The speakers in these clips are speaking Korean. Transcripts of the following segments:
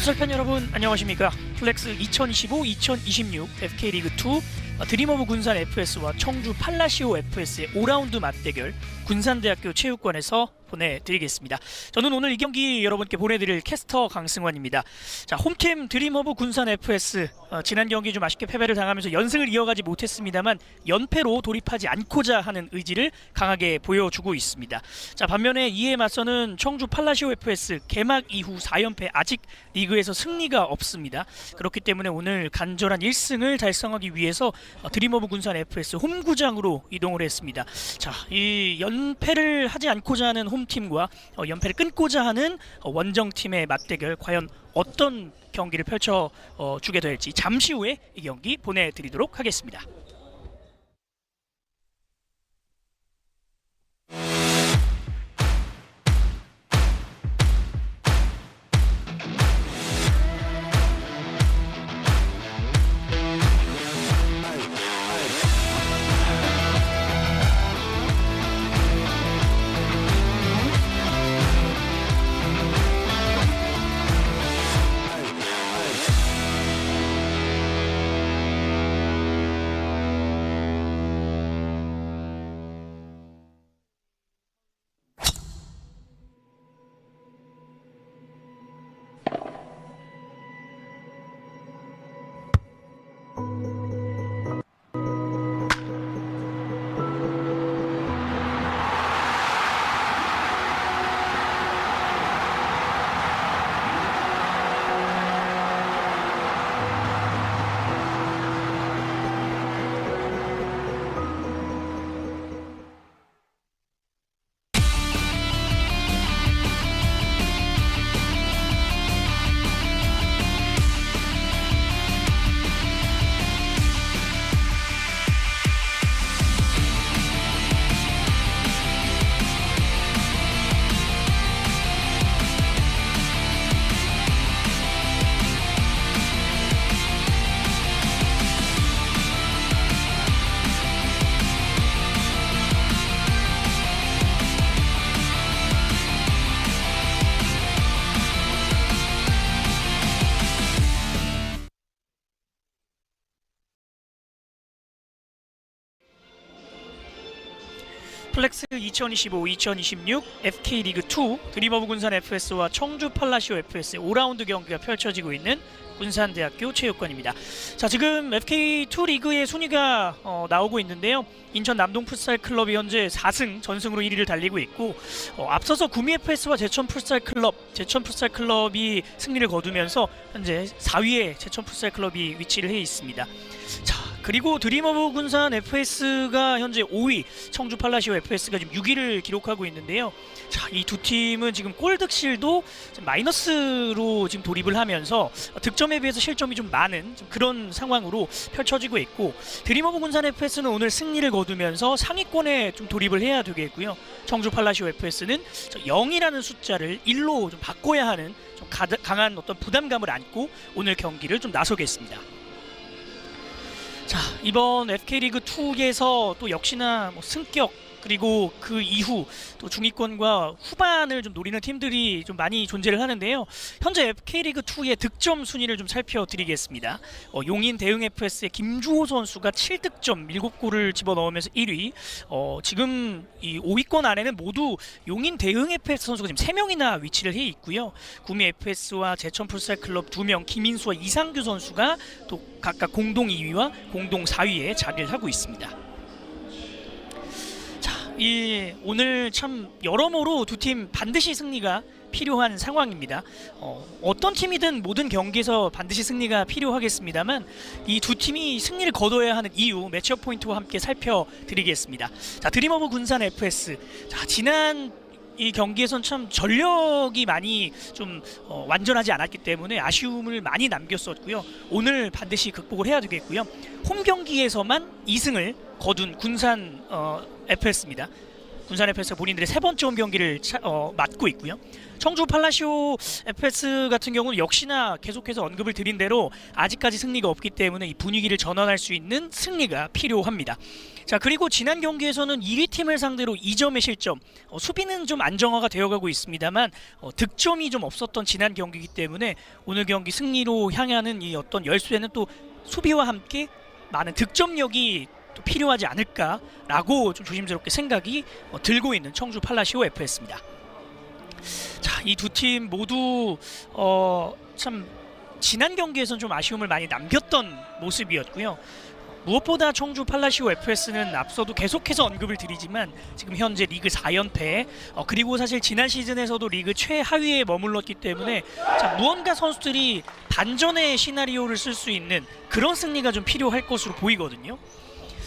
풋살팬 여러분 안녕하십니까. 플렉스 2025-2026 FK리그2 드림 오브 군산 FS와 청주 팔라시오 FS의 5라운드 맞대결 군산대학교 체육관에서 보내드리겠습니다. 저는 오늘 이 경기 여러분께 보내드릴 캐스터 강승환입니다. 자, 홈팀 드림 오브 군산 FS 지난 경기 좀 아쉽게 패배를 당하면서 연승을 이어가지 못했습니다만 연패로 돌입하지 않고자 하는 의지를 강하게 보여주고 있습니다. 자, 반면에 이에 맞서는 청주 팔라시오 FS 개막 이후 4연패 아직 리그에서 승리가 없습니다. 그렇기 때문에 오늘 간절한 1승을 달성하기 위해서 드림 오브 군산 FS 홈구장으로 이동을 했습니다. 자, 이 연패를 하지 않고자 하는 홈팀과 연패를 끊고자 하는 원정팀의 맞대결, 과연 어떤 경기를 펼쳐주게 될지 잠시 후에 이 경기 보내드리도록 하겠습니다. 플렉스 2025-2026 FK리그2 드림 오브 군산 FS와 청주 팔라시오 FS의 5라운드 경기가 펼쳐지고 있는 군산대학교 체육관입니다. 자, 지금 FK2 리그의 순위가 나오고 있는데요. 인천 남동 풋살 클럽이 현재 4승 전승으로 1위를 달리고 있고 앞서서 구미 FS와 제천 풋살 클럽이 승리를 거두면서 현재 4위에 제천 풋살 클럽이 위치를 해 있습니다. 자, 그리고 드림 오브 군산 FS가 현재 5위, 청주 팔라시오 FS가 지금 6위를 기록하고 있는데요. 자, 이 두 팀은 지금 골 득실도 마이너스로 지금 돌입을 하면서 득점에 비해서 실점이 좀 많은 그런 상황으로 펼쳐지고 있고, 드림 오브 군산 FS는 오늘 승리를 거두면서 상위권에 좀 돌입을 해야 되겠고요. 청주 팔라시오 FS는 0이라는 숫자를 1로 좀 바꿔야 하는 좀 강한 어떤 부담감을 안고 오늘 경기를 좀 나서겠습니다. 자, 이번 FK리그2에서 또 역시나 승격 그리고 그 이후 또 중위권과 후반을 좀 노리는 팀들이 좀 많이 존재를 하는데요. 현재 FK리그2의 득점 순위를 좀 살펴드리겠습니다. 용인 대흥 FS의 김주호 선수가 7득점 7골을 집어넣으면서 1위. 지금 이 5위권 안에는 모두 용인 대흥 FS 선수가 지금 3명이나 위치를 해 있고요. 구미 FS와 제천 풋살 클럽 2명, 김인수와 이상규 선수가 또 각각 공동 2위와 공동 4위에 자리를 하고 있습니다. 오늘 참 여러모로 두 팀 반드시 승리가 필요한 상황입니다. 어떤 팀이든 모든 경기에서 반드시 승리가 필요하겠습니다만 이 두 팀이 승리를 거둬야 하는 이유 매치업 포인트와 함께 살펴드리겠습니다. 자, 드림 오브 군산 FS. 자, 지난 이 경기에선 참 전력이 많이 좀 완전하지 않았기 때문에 아쉬움을 많이 남겼었고요. 오늘 반드시 극복을 해야 되겠고요. 홈 경기에서만 2승을 거둔 군산 FS입니다. 군산 FS가 본인들의 세 번째 홈 경기를 맡고 있고요. 청주 팔라시오 FS 같은 경우는 역시나 계속해서 언급을 드린 대로 아직까지 승리가 없기 때문에 이 분위기를 전환할 수 있는 승리가 필요합니다. 자, 그리고 지난 경기에서는 2위 팀을 상대로 2점의 실점, 수비는 좀 안정화가 되어가고 있습니다만 득점이 좀 없었던 지난 경기이기 때문에 오늘 경기 승리로 향하는 이 어떤 열쇠는 또 수비와 함께 많은 득점력이 또 필요하지 않을까라고 좀 조심스럽게 생각이 들고 있는 청주 팔라시오 FS입니다. 자, 이 두 팀 모두 참 지난 경기에서는 좀 아쉬움을 많이 남겼던 모습이었고요. 무엇보다 청주 팔라시오 FS는 앞서도 계속해서 언급을 드리지만 지금 현재 리그 4연패, 그리고 사실 지난 시즌에서도 리그 최하위에 머물렀기 때문에 자, 무언가 선수들이 반전의 시나리오를 쓸 수 있는 그런 승리가 좀 필요할 것으로 보이거든요.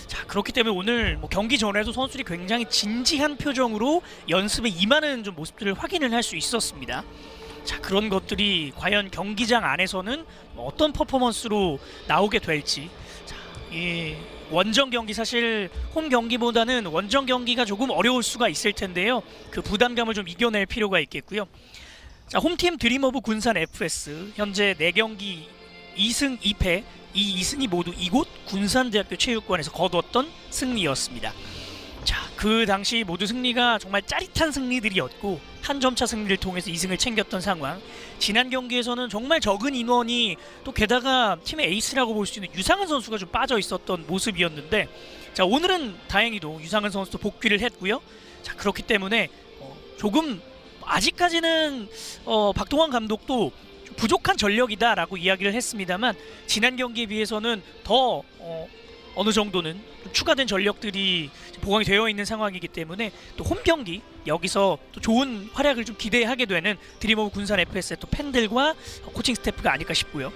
자, 그렇기 때문에 오늘 경기 전에도 선수들이 굉장히 진지한 표정으로 연습에 임하는 좀 모습들을 확인을 할 수 있었습니다. 자, 그런 것들이 과연 경기장 안에서는 어떤 퍼포먼스로 나오게 될지. 자, 이 원정 경기, 사실 홈 경기보다는 원정 경기가 조금 어려울 수가 있을 텐데요. 그 부담감을 좀 이겨낼 필요가 있겠고요. 자, 홈팀 드림오브 군산 FS 현재 4경기 2승 2패, 이 2승이 모두 이곳 군산대학교 체육관에서 거두었던 승리였습니다. 자, 그 당시 모두 승리가 정말 짜릿한 승리들이었고 한 점차 승리를 통해서 2승을 챙겼던 상황. 지난 경기에서는 정말 적은 인원이 또 게다가 팀의 에이스라고 볼 수 있는 유상은 선수가 좀 빠져 있었던 모습이었는데, 자, 오늘은 다행히도 유상은 선수도 복귀를 했고요. 자, 그렇기 때문에 조금 아직까지는 박동환 감독도 좀 부족한 전력이다라고 이야기를 했습니다만 지난 경기에 비해서는 더 어느 정도는 좀 추가된 전력들이 보강이 되어 있는 상황이기 때문에 또 홈 경기 여기서 또 좋은 활약을 좀 기대하게 되는 드림오브 군산 FS의 또 팬들과 코칭 스태프가 아닐까 싶고요.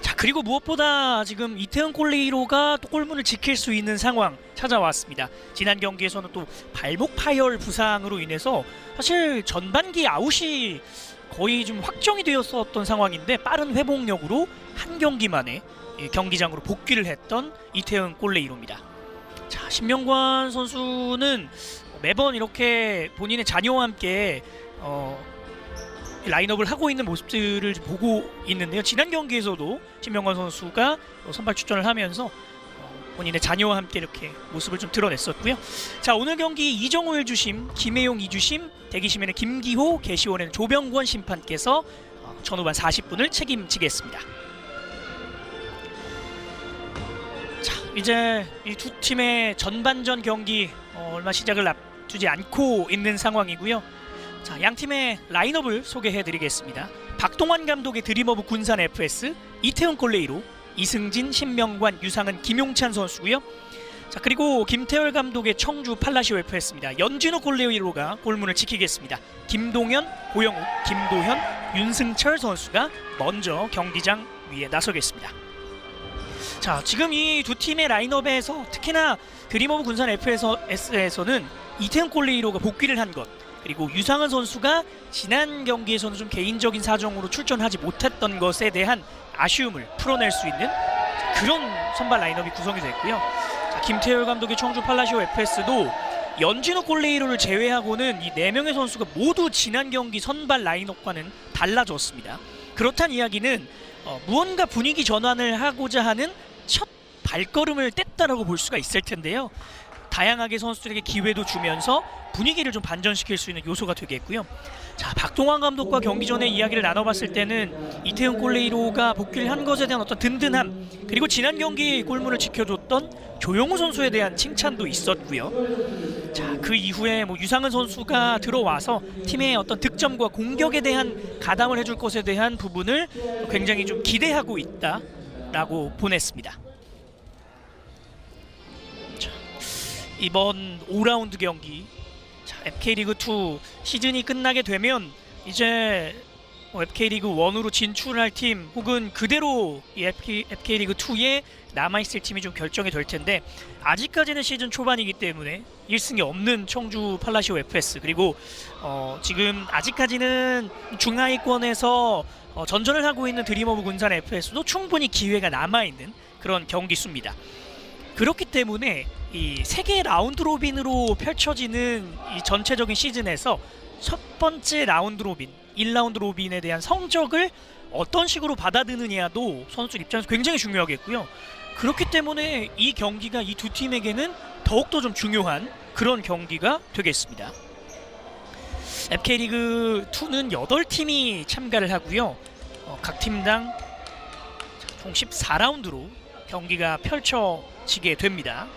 자, 그리고 무엇보다 지금 이태훈 콜레이로가 또 골문을 지킬 수 있는 상황 찾아왔습니다. 지난 경기에서는 또 발목 파열 부상으로 인해서 사실 전반기 아웃이 거의 좀 확정이 되었었던 상황인데 빠른 회복력으로 한 경기 만에 경기장으로 복귀를 했던 이태훈 콜레이로입니다. 자, 신명관 선수는 매번 이렇게 본인의 자녀와 함께 라인업을 하고 있는 모습들을 보고 있는데요. 지난 경기에서도 신명관 선수가 선발 출전을 하면서 본인의 자녀와 함께 이렇게 모습을 좀 드러냈었고요. 자, 오늘 경기 이정우 1주심, 김혜용 2주심, 대기심에는 김기호, 개시원에는 조병권 심판께서 전후반 40분을 책임지겠습니다. 자, 이제 이 두 팀의 전반전 경기 얼마 시작을 앞두지 않고 있는 상황이고요. 자, 양 팀의 라인업을 소개해드리겠습니다. 박동환 감독의 드림오브 군산 FS 이태훈 콜레이로, 이승진, 신명관, 유상은, 김용찬 선수고요. 자, 그리고 김태열 감독의 청주 팔라시오 FS입니다. 연진호 콜레이로가 골문을 지키겠습니다. 김동현, 고영욱, 김도현, 윤승철 선수가 먼저 경기장 위에 나서겠습니다. 자, 지금 이 두 팀의 라인업에서 특히나 드림오브 군산 FS에서는 이태훈 콜레이로가 복귀를 한 것, 그리고 유상은 선수가 지난 경기에서는 좀 개인적인 사정으로 출전하지 못했던 것에 대한 아쉬움을 풀어낼 수 있는 그런 선발 라인업이 구성이 됐고요. 자, 김태열 감독의 청주 팔라시오 FS도 연진호 콜레이로를 제외하고는 이 4명의 선수가 모두 지난 경기 선발 라인업과는 달라졌습니다. 그렇다는 이야기는 무언가 분위기 전환을 하고자 하는 첫 발걸음을 뗐다라고 볼 수가 있을 텐데요. 다양하게 선수들에게 기회도 주면서 분위기를 좀 반전시킬 수 있는 요소가 되겠고요. 자, 박동환 감독과 경기 전에 이야기를 나눠봤을 때는 이태훈 콜레이로가 복귀를 한 것에 대한 어떤 든든함, 그리고 지난 경기 골문을 지켜줬던 조용우 선수에 대한 칭찬도 있었고요. 자, 그 이후에 유상은 선수가 들어와서 팀의 어떤 득점과 공격에 대한 가담을 해줄 것에 대한 부분을 굉장히 좀 기대하고 있다라고 보냈습니다. 이번 5라운드 경기, 자, FK리그2 시즌이 끝나게 되면 이제 FK리그 1으로 진출할 팀 혹은 그대로 이 FK리그2에 남아있을 팀이 좀 결정이 될 텐데, 아직까지는 시즌 초반이기 때문에 1승이 없는 청주 팔라시오 FS, 그리고 지금 아직까지는 중하위권에서 전전을 하고 있는 드림오브 군산 FS도 충분히 기회가 남아있는 그런 경기 수입니다. 그렇기 때문에 이 세계 라운드 로빈으로 펼쳐지는 이 전체적인 시즌에서 첫 번째 라운드 로빈, 1라운드 로빈에 대한 성적을 어떤 식으로 받아드느냐도 선수들 입장에서 굉장히 중요하겠고요. 그렇기 때문에 이 경기가 이 두 팀에게는 더욱더 좀 중요한 그런 경기가 되겠습니다. FK리그2는 8팀이 참가를 하고요. 각 팀당 총 14라운드로 경기가 펼쳐지게 됩니다.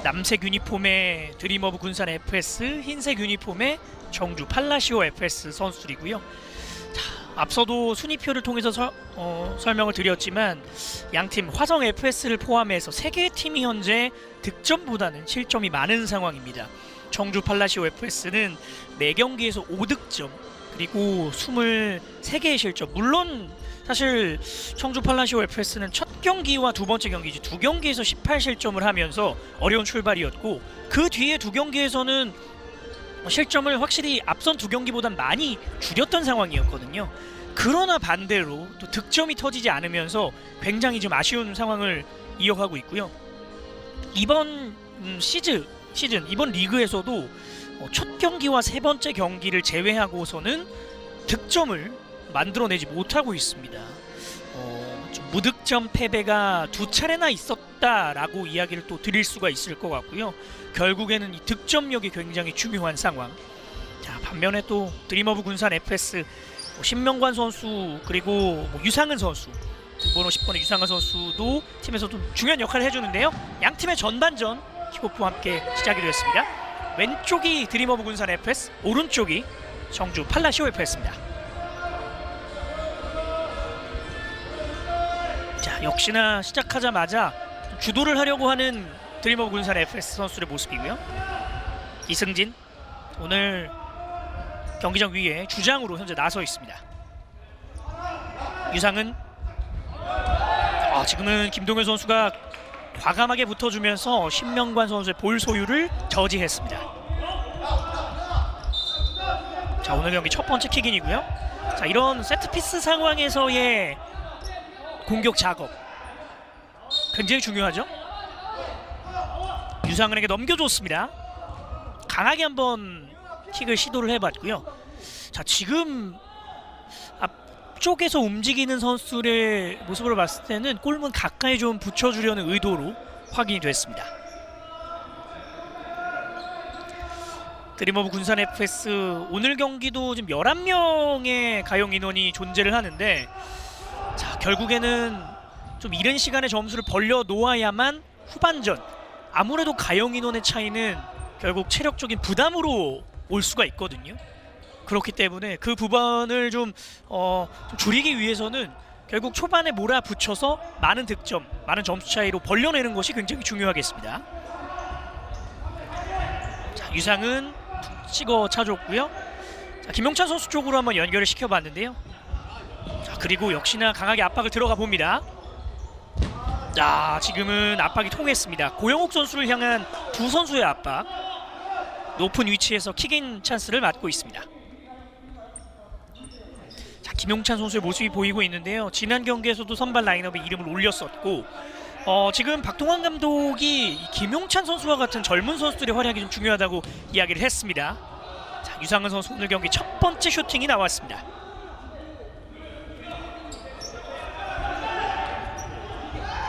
남색 유니폼의 드림오브 군산 FS, 흰색 유니폼의 청주 팔라시오 FS 선수들이고요. 앞서도 순위표를 통해서 설명을 드렸지만 양팀 화성 FS를 포함해서 3개의 팀이 현재 득점보다는 실점이 많은 상황입니다. 청주 팔라시오 FS는 4경기에서 5득점 그리고 23개의 실점. 물론 사실 청주 팔라시오 FS는 첫 경기와 두 번째 경기 이제 2경기에서 18실점을 하면서 어려운 출발이었고 그 뒤에 2경기에서는 실점을 확실히 앞선 2경기보단 많이 줄였던 상황이었거든요. 그러나 반대로 또 득점이 터지지 않으면서 굉장히 좀 아쉬운 상황을 이어가고 있고요. 이번 시즌 이번 리그에서도 첫 경기와 세 번째 경기를 제외하고서는 득점을 만들어내지 못하고 있습니다. 좀 무득점 패배가 2차례나 있었다라고 이야기를 또 드릴 수가 있을 것 같고요. 결국에는 이 득점력이 굉장히 중요한 상황. 자, 반면에 또 드림오브 군산 FS 신명관 선수 그리고 유상은 선수 등번호 10번의 유상은 선수도 팀에서 좀 중요한 역할을 해주는데요. 양 팀의 전반전 킥오프와 함께 시작이 되었습니다. 왼쪽이 드림오브 군산 FS, 오른쪽이 청주 팔라시오 FS입니다. 자, 역시나 시작하자마자 주도를 하려고 하는 드림오브 군산 FS 선수들의 모습이고요. 이승진 오늘 경기장 위에 주장으로 현재 나서 있습니다. 유상은 지금은 김동현 선수가 과감하게 붙어주면서 신명관 선수의 볼 소유를 저지했습니다. 자, 오늘 경기 첫 번째 킥인이고요. 자, 이런 세트피스 상황에서의 공격 작업 굉장히 중요하죠. 유상은에게 넘겨줬습니다. 강하게 한번 킥을 시도를 해봤고요. 자, 지금 앞쪽에서 움직이는 선수의 모습으로 봤을 때는 골문 가까이 좀 붙여주려는 의도로 확인이 됐습니다. 드림오브 군산 FS 오늘 경기도 지금 11명의 가용 인원이 존재를 하는데 자, 결국에는 좀 이른 시간에 점수를 벌려 놓아야만 후반전 아무래도 가용 인원의 차이는 결국 체력적인 부담으로 올 수가 있거든요. 그렇기 때문에 그 부분을 좀 줄이기 위해서는 결국 초반에 몰아붙여서 많은 득점, 많은 점수 차이로 벌려내는 것이 굉장히 중요하겠습니다. 자, 유상은 찍어 차줬고요. 자, 김용찬 선수 쪽으로 한번 연결을 시켜봤는데요. 자, 그리고 역시나 강하게 압박을 들어가 봅니다. 자, 지금은 압박이 통했습니다. 고영욱 선수를 향한 두 선수의 압박. 높은 위치에서 킥인 찬스를 맞고 있습니다. 자, 김용찬 선수의 모습이 보이고 있는데요. 지난 경기에서도 선발 라인업에 이름을 올렸었고 지금 박동환 감독이 김용찬 선수와 같은 젊은 선수들의 활약이 좀 중요하다고 이야기를 했습니다. 자, 유상은 선수 오늘 경기 첫 번째 슈팅이 나왔습니다.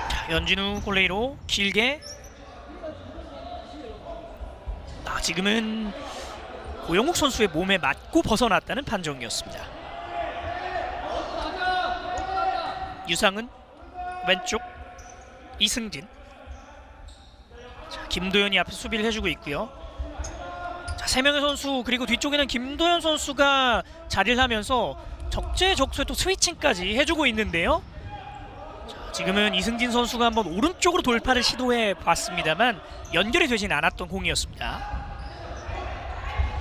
자, 연진우 골레이로 길게 지금은 고영욱 선수의 몸에 맞고 벗어났다는 판정이었습니다. 유상은 왼쪽 이승진. 자, 김도현이 앞에 수비를 해주고 있고요. 자, 3명의 선수 그리고 뒤쪽에는 김도현 선수가 자리를 하면서 적재적소에 또 스위칭까지 해주고 있는데요. 자, 지금은 이승진 선수가 한번 오른쪽으로 돌파를 시도해 봤습니다만 연결이 되진 않았던 공이었습니다.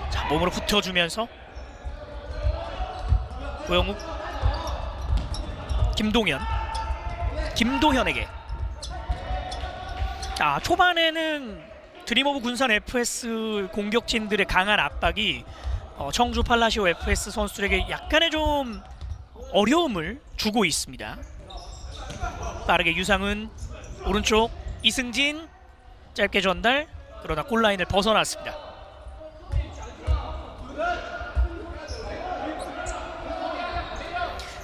자, 몸으로 붙여주면서 고영욱, 김도현에게. 자, 초반에는 드림오브 군산 FS 공격진들의 강한 압박이 청주 팔라시오 FS 선수들에게 약간의 좀 어려움을 주고 있습니다. 빠르게 유상은 오른쪽 이승진 짧게 전달, 그러나 골라인을 벗어났습니다.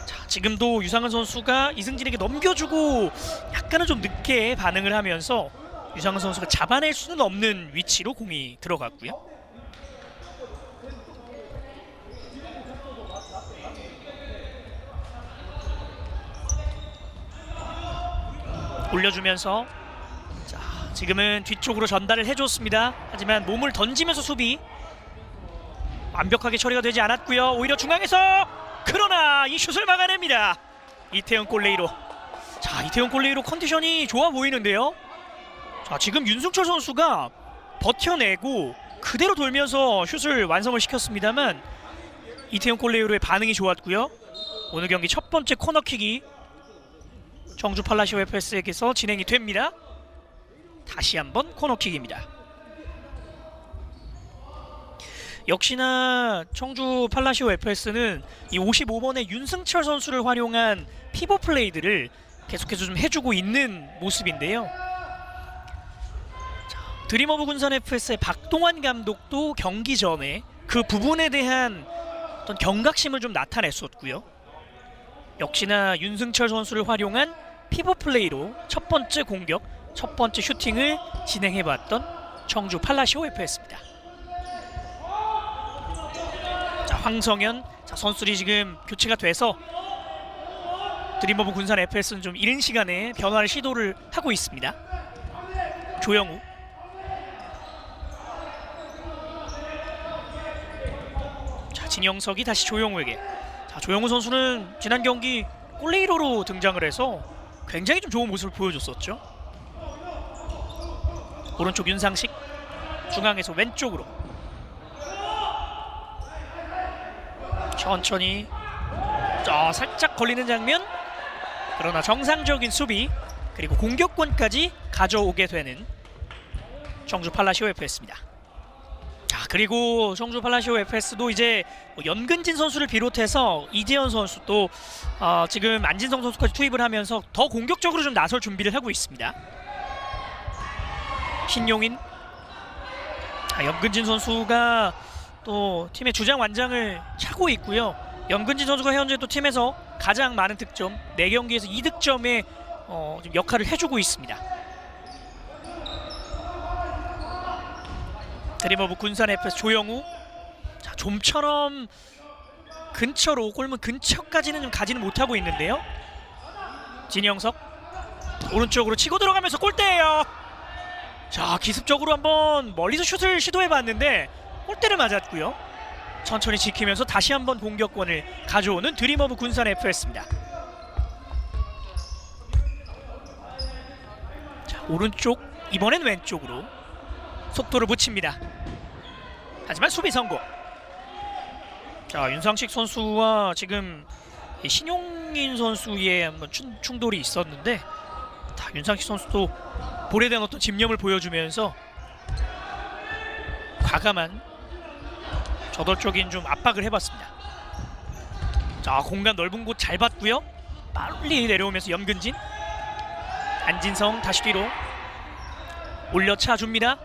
자, 지금도 유상은 선수가 이승진에게 넘겨주고 약간은 좀 늦게 반응을 하면서 유상은 선수가 잡아낼 수는 없는 위치로 공이 들어갔고요. 올려주면서 자, 지금은 뒤쪽으로 전달을 해줬습니다. 하지만 몸을 던지면서 수비 완벽하게 처리가 되지 않았고요. 오히려 중앙에서, 그러나 이 슛을 막아냅니다. 이태영 골레이로. 자, 이태영 골레이로 컨디션이 좋아 보이는데요. 자, 지금 윤승철 선수가 버텨내고 그대로 돌면서 슛을 완성을 시켰습니다만 이태영 골레이로의 반응이 좋았고요. 오늘 경기 첫 번째 코너킥이 청주 팔라시오 FS에게서 진행이 됩니다. 다시 한번 코너킥입니다. 역시나 청주 팔라시오 FS는 이 55번의 윤승철 선수를 활용한 피벗 플레이들을 계속해서 좀 해주고 있는 모습인데요. 자, 드림오브 군산 FS의 박동환 감독도 경기 전에 그 부분에 대한 어떤 경각심을 좀 나타냈었고요. 역시나 윤승철 선수를 활용한 피벗 플레이로 첫 번째 공격, 첫 번째 슈팅을 진행해봤던 청주 팔라시오 FS입니다. 자, 황성현, 자, 선수들이 지금 교체가 돼서 드림오브 군산 FS는 좀 이른 시간에 변화를 시도를 하고 있습니다. 조영우, 자, 진영석이 다시 조영우에게. 자, 조영우 선수는 지난 경기 골레이로로 등장을 해서 굉장히 좀 좋은 모습을 보여줬었죠. 오른쪽 윤상식, 중앙에서 왼쪽으로 천천히, 살짝 걸리는 장면, 그러나 정상적인 수비 그리고 공격권까지 가져오게 되는 청주 팔라시오 FS입니다. 자, 그리고 청주 팔라시오 FS도 이제 연근진 선수를 비롯해서 이재현 선수 또 지금 안진성 선수까지 투입을 하면서 더 공격적으로 좀 나설 준비를 하고 있습니다. 신용인, 자, 연근진 선수가 또 팀의 주장 완장을 차고 있고요. 연근진 선수가 현재 또 팀에서 가장 많은 득점, 4경기에서 2득점의 역할을 해주고 있습니다. 드림오브 군산 FS 조영우, 자, 좀처럼 근처로, 골문 근처까지는 좀 가지는 못하고 있는데요. 진영석 오른쪽으로 치고 들어가면서 골대예요. 자, 기습적으로 한번 멀리서 슛을 시도해봤는데 골대를 맞았고요. 천천히 지키면서 다시 한번 공격권을 가져오는 드림오브 군산 FS입니다. 자, 오른쪽, 이번엔 왼쪽으로 속도를 붙입니다. 하지만 수비 성공. 자, 윤상식 선수와 지금 신용인 선수의 한번 충돌이 있었는데, 윤상식 선수도 볼에 대한 어떤 집념을 보여주면서 과감한 저돌적인 좀 압박을 해봤습니다. 자, 공간 넓은 곳 잘 봤고요. 빨리 내려오면서 염근진, 안진성 다시 뒤로 올려차 줍니다.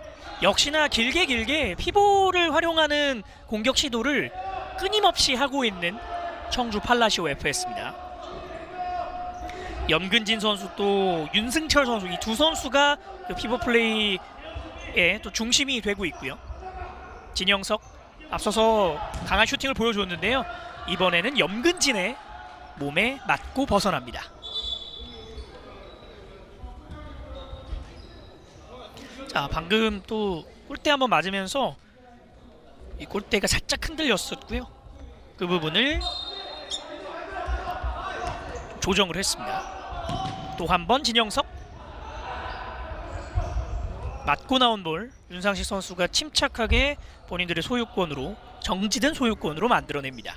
역시나 길게 피보를 활용하는 공격 시도를 끊임없이 하고 있는 청주 팔라시오 FS입니다. 염근진 선수 또 윤승철 선수, 이 두 선수가 그 피보 플레이의 또 중심이 되고 있고요. 진영석 앞서서 강한 슈팅을 보여줬는데요. 이번에는 염근진의 몸에 맞고 벗어납니다. 자, 방금 또 골대 한번 맞으면서 이 골대가 살짝 흔들렸었고요. 그 부분을 조정을 했습니다. 또 한 번 진영석, 맞고 나온 볼 윤상식 선수가 침착하게 본인들의 소유권으로, 정지된 소유권으로 만들어냅니다.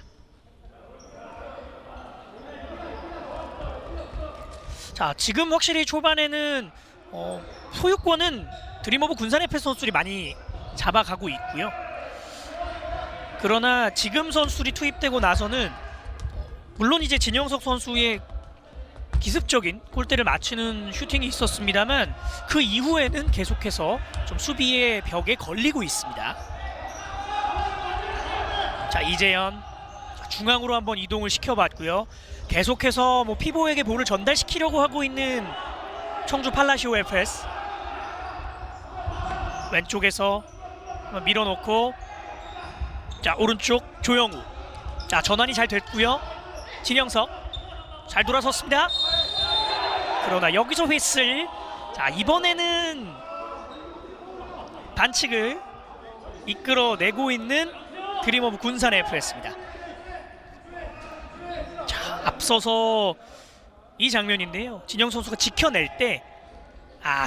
자, 지금 확실히 초반에는 소유권은 드림오브 군산 FS 선수들이 많이 잡아가고 있고요. 그러나 지금 선수들이 투입되고 나서는 물론 이제 진영석 선수의 기습적인 골대를 맞추는 슈팅이 있었습니다만 그 이후에는 계속해서 좀 수비의 벽에 걸리고 있습니다. 자, 이재현 중앙으로 한번 이동을 시켜봤고요. 계속해서 뭐 피보에게 볼을 전달시키려고 하고 있는 청주 팔라시오 FS. 왼쪽에서 밀어놓고, 자, 오른쪽 조영우. 자, 전환이 잘 됐고요. 진영석 잘 돌아섰습니다. 그러나 여기서 휘슬. 자, 이번에는 반칙을 이끌어내고 있는 드림오브 군산 FS입니다. 자, 앞서서 이 장면인데요. 진영 선수가 지켜낼 때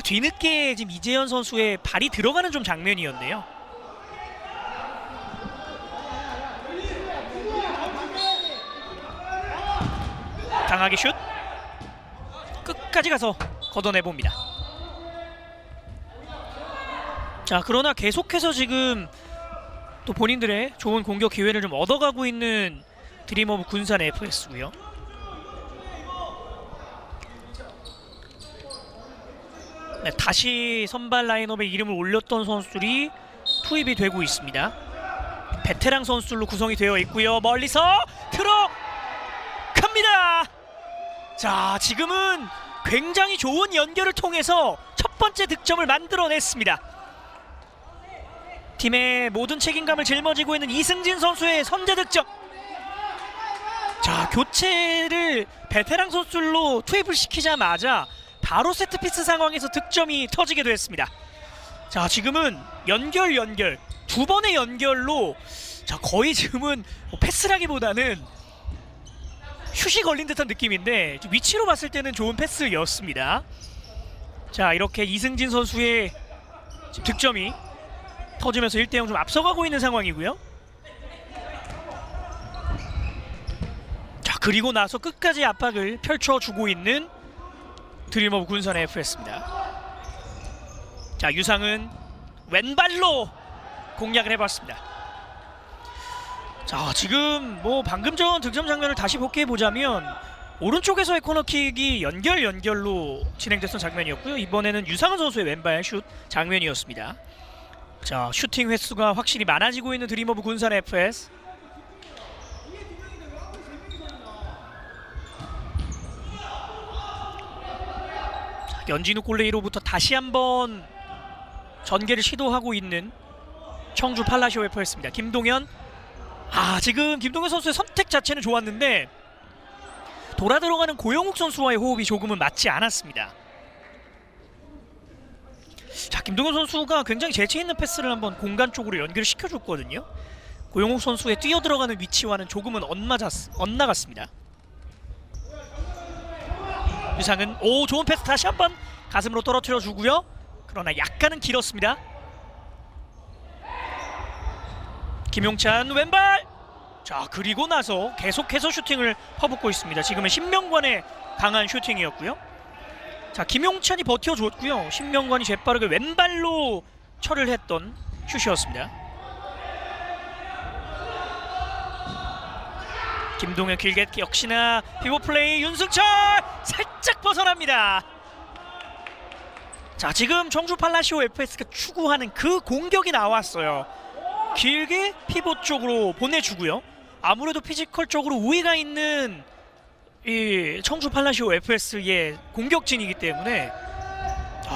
뒤늦게 지금 이재현 선수의 발이 들어가는 좀 장면이었네요. 강하게 슛. 끝까지 가서 걷어내봅니다. 자, 그러나 계속해서 지금 또 본인들의 좋은 공격 기회를 좀 얻어가고 있는 드림오브 군산 FS고요. 네, 다시 선발 라인업에 이름을 올렸던 선수들이 투입이 되고 있습니다. 베테랑 선수들로 구성이 되어 있고요. 멀리서 들어갑니다. 자, 지금은 굉장히 좋은 연결을 통해서 첫 번째 득점을 만들어냈습니다. 팀의 모든 책임감을 짊어지고 있는 이승진 선수의 선제 득점. 자, 교체를 베테랑 선수로 투입을 시키자마자 바로 세트피스 상황에서 득점이 터지게 됐습니다. 자, 지금은 연결 두 번의 연결로, 자, 거의 지금은 패스라기보다는 슛이 걸린 듯한 느낌인데 위치로 봤을 때는 좋은 패스였습니다. 자, 이렇게 이승진 선수의 득점이 터지면서 1대0 좀 앞서가고 있는 상황이고요. 자, 그리고 나서 끝까지 압박을 펼쳐주고 있는 드림오브 군산 FS입니다. 자, 유상은 왼발로 공략을 해봤습니다. 자, 지금 뭐 방금 전 득점 장면을 다시 복귀해보자면 오른쪽에서의 코너킥이 연결로 진행됐던 장면이었고요. 이번에는 유상은 선수의 왼발 슛 장면이었습니다. 자, 슈팅 횟수가 확실히 많아지고 있는 드림오브 군산 FS. 자, 연진우 골레이로부터 다시 한번 전개를 시도하고 있는 청주 팔라시오 FS입니다. 김동현. 지금 김동현 선수의 선택 자체는 좋았는데 돌아 들어가는 고영욱 선수와의 호흡이 조금은 맞지 않았습니다. 자, 김동현 선수가 굉장히 재치 있는 패스를 한번 공간 쪽으로 연결시켜줬거든요. 고영욱 선수의 뛰어들어가는 위치와는 조금은 엇나갔습니다. 유상은 좋은 패스 다시 한번 가슴으로 떨어뜨려주고요. 그러나 약간은 길었습니다. 김용찬 왼발. 자, 그리고 나서 계속해서 슈팅을 퍼붓고 있습니다. 지금은 신명관의 강한 슈팅이었고요. 자, 김용찬이 버텨줬고요. 신명관이 재빠르게 왼발로 처리를 했던 슛이었습니다. 김동현 길게 역시나 피벗 플레이. 윤승철 살짝 벗어납니다. 자, 지금 청주 팔라시오 FS가 추구하는 그 공격이 나왔어요. 길게 피벗 쪽으로 보내주고요. 아무래도 피지컬적으로 우위가 있는 이 청주 팔라시오 FS의 공격진이기 때문에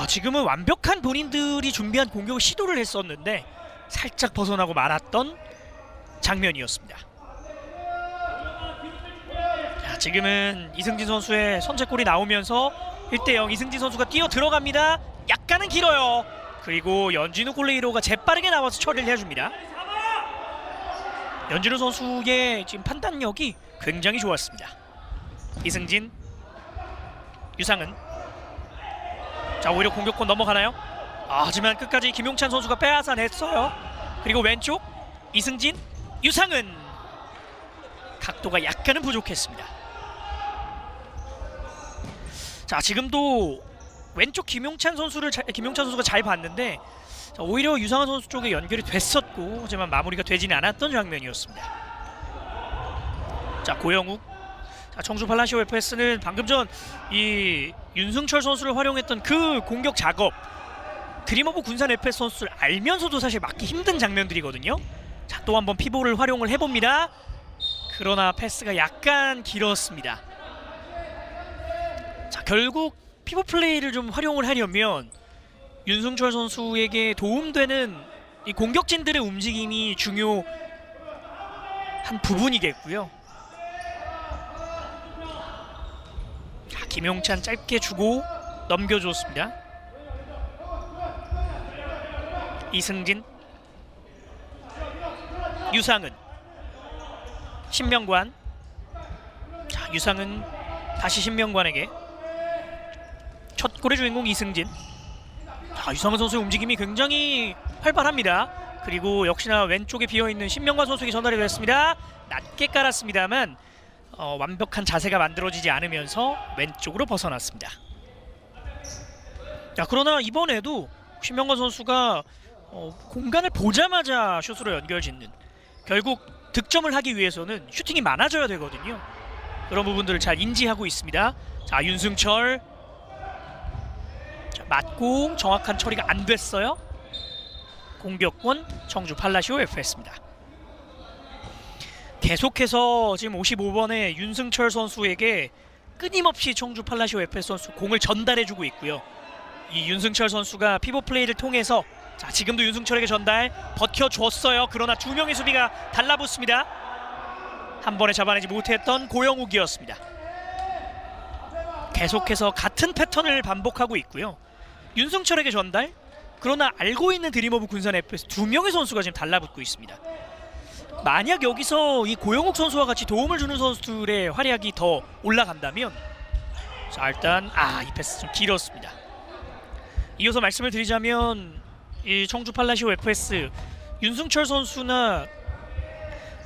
지금은 완벽한 본인들이 준비한 공격을 시도를 했었는데 살짝 벗어나고 말았던 장면이었습니다. 자, 지금은 이승진 선수의 선제골이 나오면서 1대0 이승진 선수가 뛰어 들어갑니다. 약간은 길어요. 그리고 연진우 골레이로가 재빠르게 나와서 처리를 해줍니다. 연진우 선수의 지금 판단력이 굉장히 좋았습니다. 이승진, 유상은. 자, 오히려 공격권 넘어가나요? 하지만 끝까지 김용찬 선수가 빼앗아냈어요. 그리고 왼쪽 이승진, 유상은 각도가 약간은 부족했습니다. 자, 지금도 왼쪽 김용찬 선수가 잘 봤는데 오히려 유상은 선수 쪽에 연결이 됐었고 하지만 마무리가 되지는 않았던 장면이었습니다. 자, 고영욱. 자, 청주 팔라시오 FS는 방금 전 이 윤승철 선수를 활용했던 그 공격 작업, 드림오브 군산 FS 선수를 알면서도 사실 막기 힘든 장면들이거든요. 자, 또 한번 피보를 활용을 해봅니다. 그러나 패스가 약간 길었습니다. 자, 결국 피보 플레이를 좀 활용을 하려면 윤승철 선수에게 도움되는 이 공격진들의 움직임이 중요한 부분이겠고요. 자, 김용찬 짧게 주고 넘겨줬습니다. 이승진, 유상은, 신명관. 자, 유상은 다시 신명관에게. 첫 골의 주인공 이승진. 자, 유상은 선수의 움직임이 굉장히 활발합니다. 그리고 역시나 왼쪽에 비어있는 신명관 선수에게 전달이 됐습니다. 낮게 깔았습니다만 완벽한 자세가 만들어지지 않으면서 왼쪽으로 벗어났습니다. 자, 그러나 이번에도 신명관 선수가 공간을 보자마자 슛으로 연결짓는, 결국 득점을 하기 위해서는 슈팅이 많아져야 되거든요. 그런 부분들을 잘 인지하고 있습니다. 자, 윤승철. 자, 맞고 정확한 처리가 안 됐어요. 공격권 청주 팔라시오 FS입니다. 계속해서 지금 55번의 윤승철 선수에게 끊임없이 청주 팔라시오 FS 선수 공을 전달해주고 있고요. 이 윤승철 선수가 피벗 플레이를 통해서, 자, 지금도 윤승철에게 전달 버텨줬어요. 그러나 두 명의 수비가 달라붙습니다. 한 번에 잡아내지 못했던 고영욱이었습니다. 계속해서 같은 패턴을 반복하고 있고요. 윤승철에게 전달, 그러나 알고 있는 드림오브 군산 FS 두 명의 선수가 지금 달라붙고 있습니다. 만약 여기서 이 고영욱 선수와 같이 도움을 주는 선수들의 활약이 더 올라간다면, 자, 일단 이 패스 좀 길었습니다. 이어서 말씀을 드리자면 이 청주 팔라시오 FS 윤승철 선수나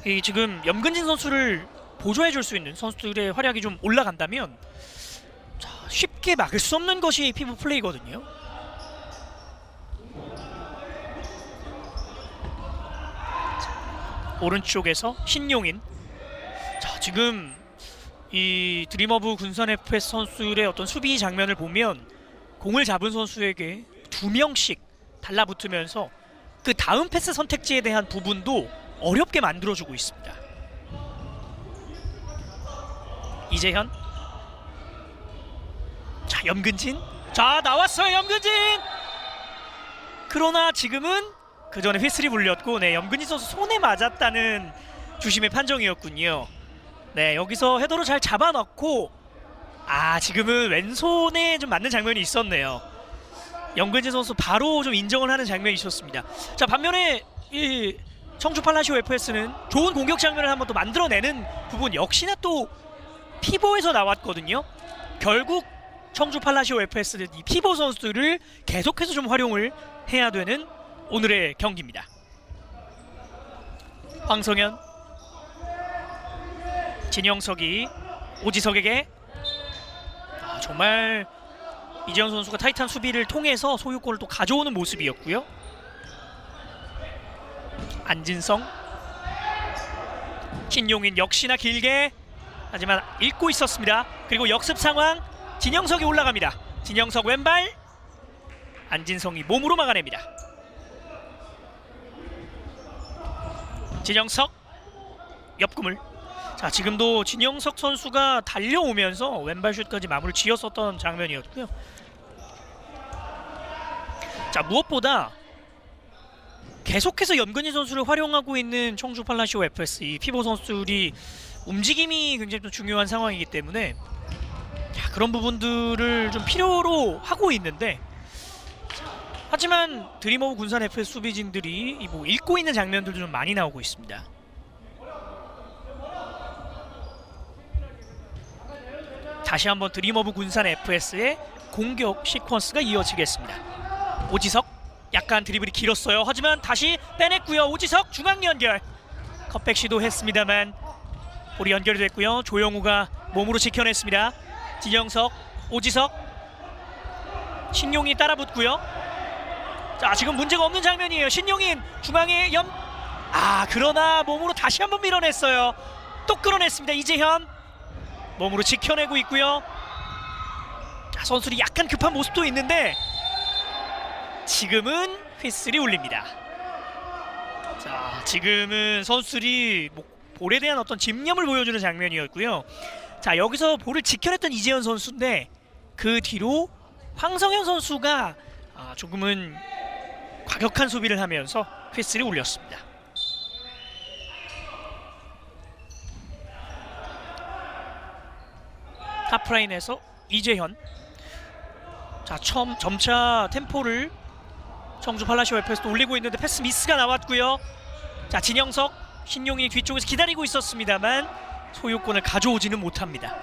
이 지금 염근진 선수를 보조해줄 수 있는 선수들의 활약이 좀 올라간다면, 자, 쉽게 막을 수 없는 것이 피부 플레이거든요. 자, 오른쪽에서 신용인. 자, 지금 이 드림오브 군산 FS 선수들의 어떤 수비 장면을 보면 공을 잡은 선수에게 두 명씩 달라붙으면서 그 다음 패스 선택지에 대한 부분도 어렵게 만들어주고 있습니다. 이재현. 자, 염근진. 자, 나왔어요, 염근진. 그러나 지금은 그 전에 휘슬이 불렸고, 네, 염근진 선수 손에 맞았다는 주심의 판정이었군요. 네, 여기서 헤더로 잘 잡아넣고, 지금은 왼손에 좀 맞는 장면이 있었네요. 염근진 선수 바로 좀 인정을 하는 장면이 있었습니다. 자, 반면에 이 청주 팔라시오 FS는 좋은 공격 장면을 한번 또 만들어내는 부분 역시나 또 피보에서 나왔거든요. 결국 청주 팔라시오 FS는 이 피보 선수들을 계속해서 좀 활용을 해야 되는 오늘의 경기입니다. 황성현, 진영석이 오지석에게, 정말 이재현 선수가 타이트한 수비를 통해서 소유권을 또 가져오는 모습이었고요. 안진성, 신용인 역시나 길게, 하지만 읽고 있었습니다. 그리고 역습 상황, 진영석이 올라갑니다. 진영석 왼발, 안진성이 몸으로 막아냅니다. 진영석 옆구물. 자, 지금도 진영석 선수가 달려오면서 왼발 슛까지 마무리 지었었던 장면이었고요. 자, 무엇보다 계속해서 염근희 선수를 활용하고 있는 청주 팔라시오 FS, 이 피보 선수들이 움직임이 굉장히 또 중요한 상황이기 때문에, 자, 그런 부분들을 좀 필요로 하고 있는데, 하지만 드림오브 군산 FS 수비진들이 뭐 읽고 있는 장면들도 좀 많이 나오고 있습니다. 다시 한번 드림오브 군산 FS의 공격 시퀀스가 이어지겠습니다. 오지석, 약간 드리블이 길었어요. 하지만 다시 빼냈고요. 오지석 중앙 연결, 컵백 시도했습니다만 볼이 연결이 됐고요. 조영우가 몸으로 지켜냈습니다. 진영석, 오지석, 신용이 따라붙고요. 자, 지금 문제가 없는 장면이에요. 신용인 중앙에 그러나 몸으로 다시 한번 밀어냈어요. 또 끌어냈습니다. 이재현. 몸으로 지켜내고 있고요. 선수들이 약간 급한 모습도 있는데 지금은 휘슬이 울립니다. 자, 지금은 선수들이 볼에 대한 어떤 집념을 보여주는 장면이었고요. 자, 여기서 볼을 지켜냈던 이재현 선수인데 그 뒤로 황성현 선수가 조금은 과격한 수비를 하면서 휘슬이 울렸습니다. 하프라인에서 이재현. 자, 점차 템포를 청주 팔라시오 FS도 올리고 있는데 패스 미스가 나왔고요. 자, 진영석, 신용이 뒤쪽에서 기다리고 있었습니다만 소유권을 가져오지는 못합니다.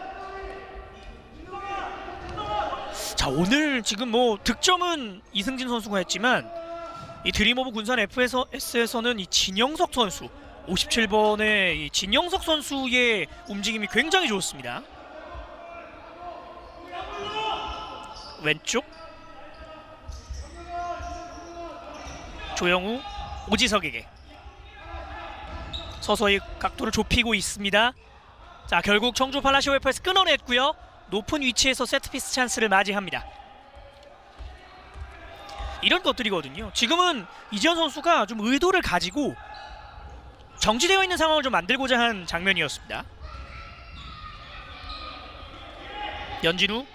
자, 오늘 지금 득점은 이승진 선수가 했지만 이 드림오브 군산 FS에서는 이 진영석 선수 57번의 이 진영석 선수의 움직임이 굉장히 좋습니다. 왼쪽 조영우, 오지석에게 서서히 각도를 좁히고 있습니다. 자, 결국 청주 팔라시오 FS 끊어냈고요. 높은 위치에서 세트피스 찬스를 맞이합니다. 이런 것들이거든요. 지금은 이재현 선수가 좀 의도를 가지고 정지되어 있는 상황을 좀 만들고자 한 장면이었습니다. 연진우.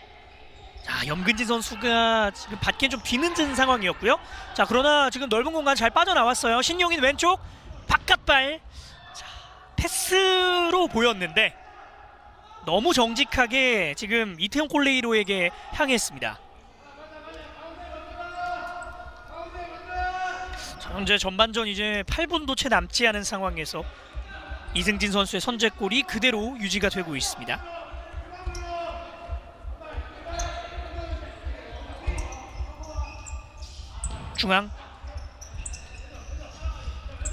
자, 염근진 선수가 지금 받기엔 좀 뒤늦은 상황이었고요. 자, 그러나 지금 넓은 공간 잘 빠져나왔어요. 신용인 왼쪽 바깥발. 자, 패스로 보였는데 너무 정직하게 지금 이태용 콜레이로에게 향했습니다. 자, 현재 전반전 이제 8분도 채 남지 않은 상황에서 이승진 선수의 선제골이 그대로 유지가 되고 있습니다. 중앙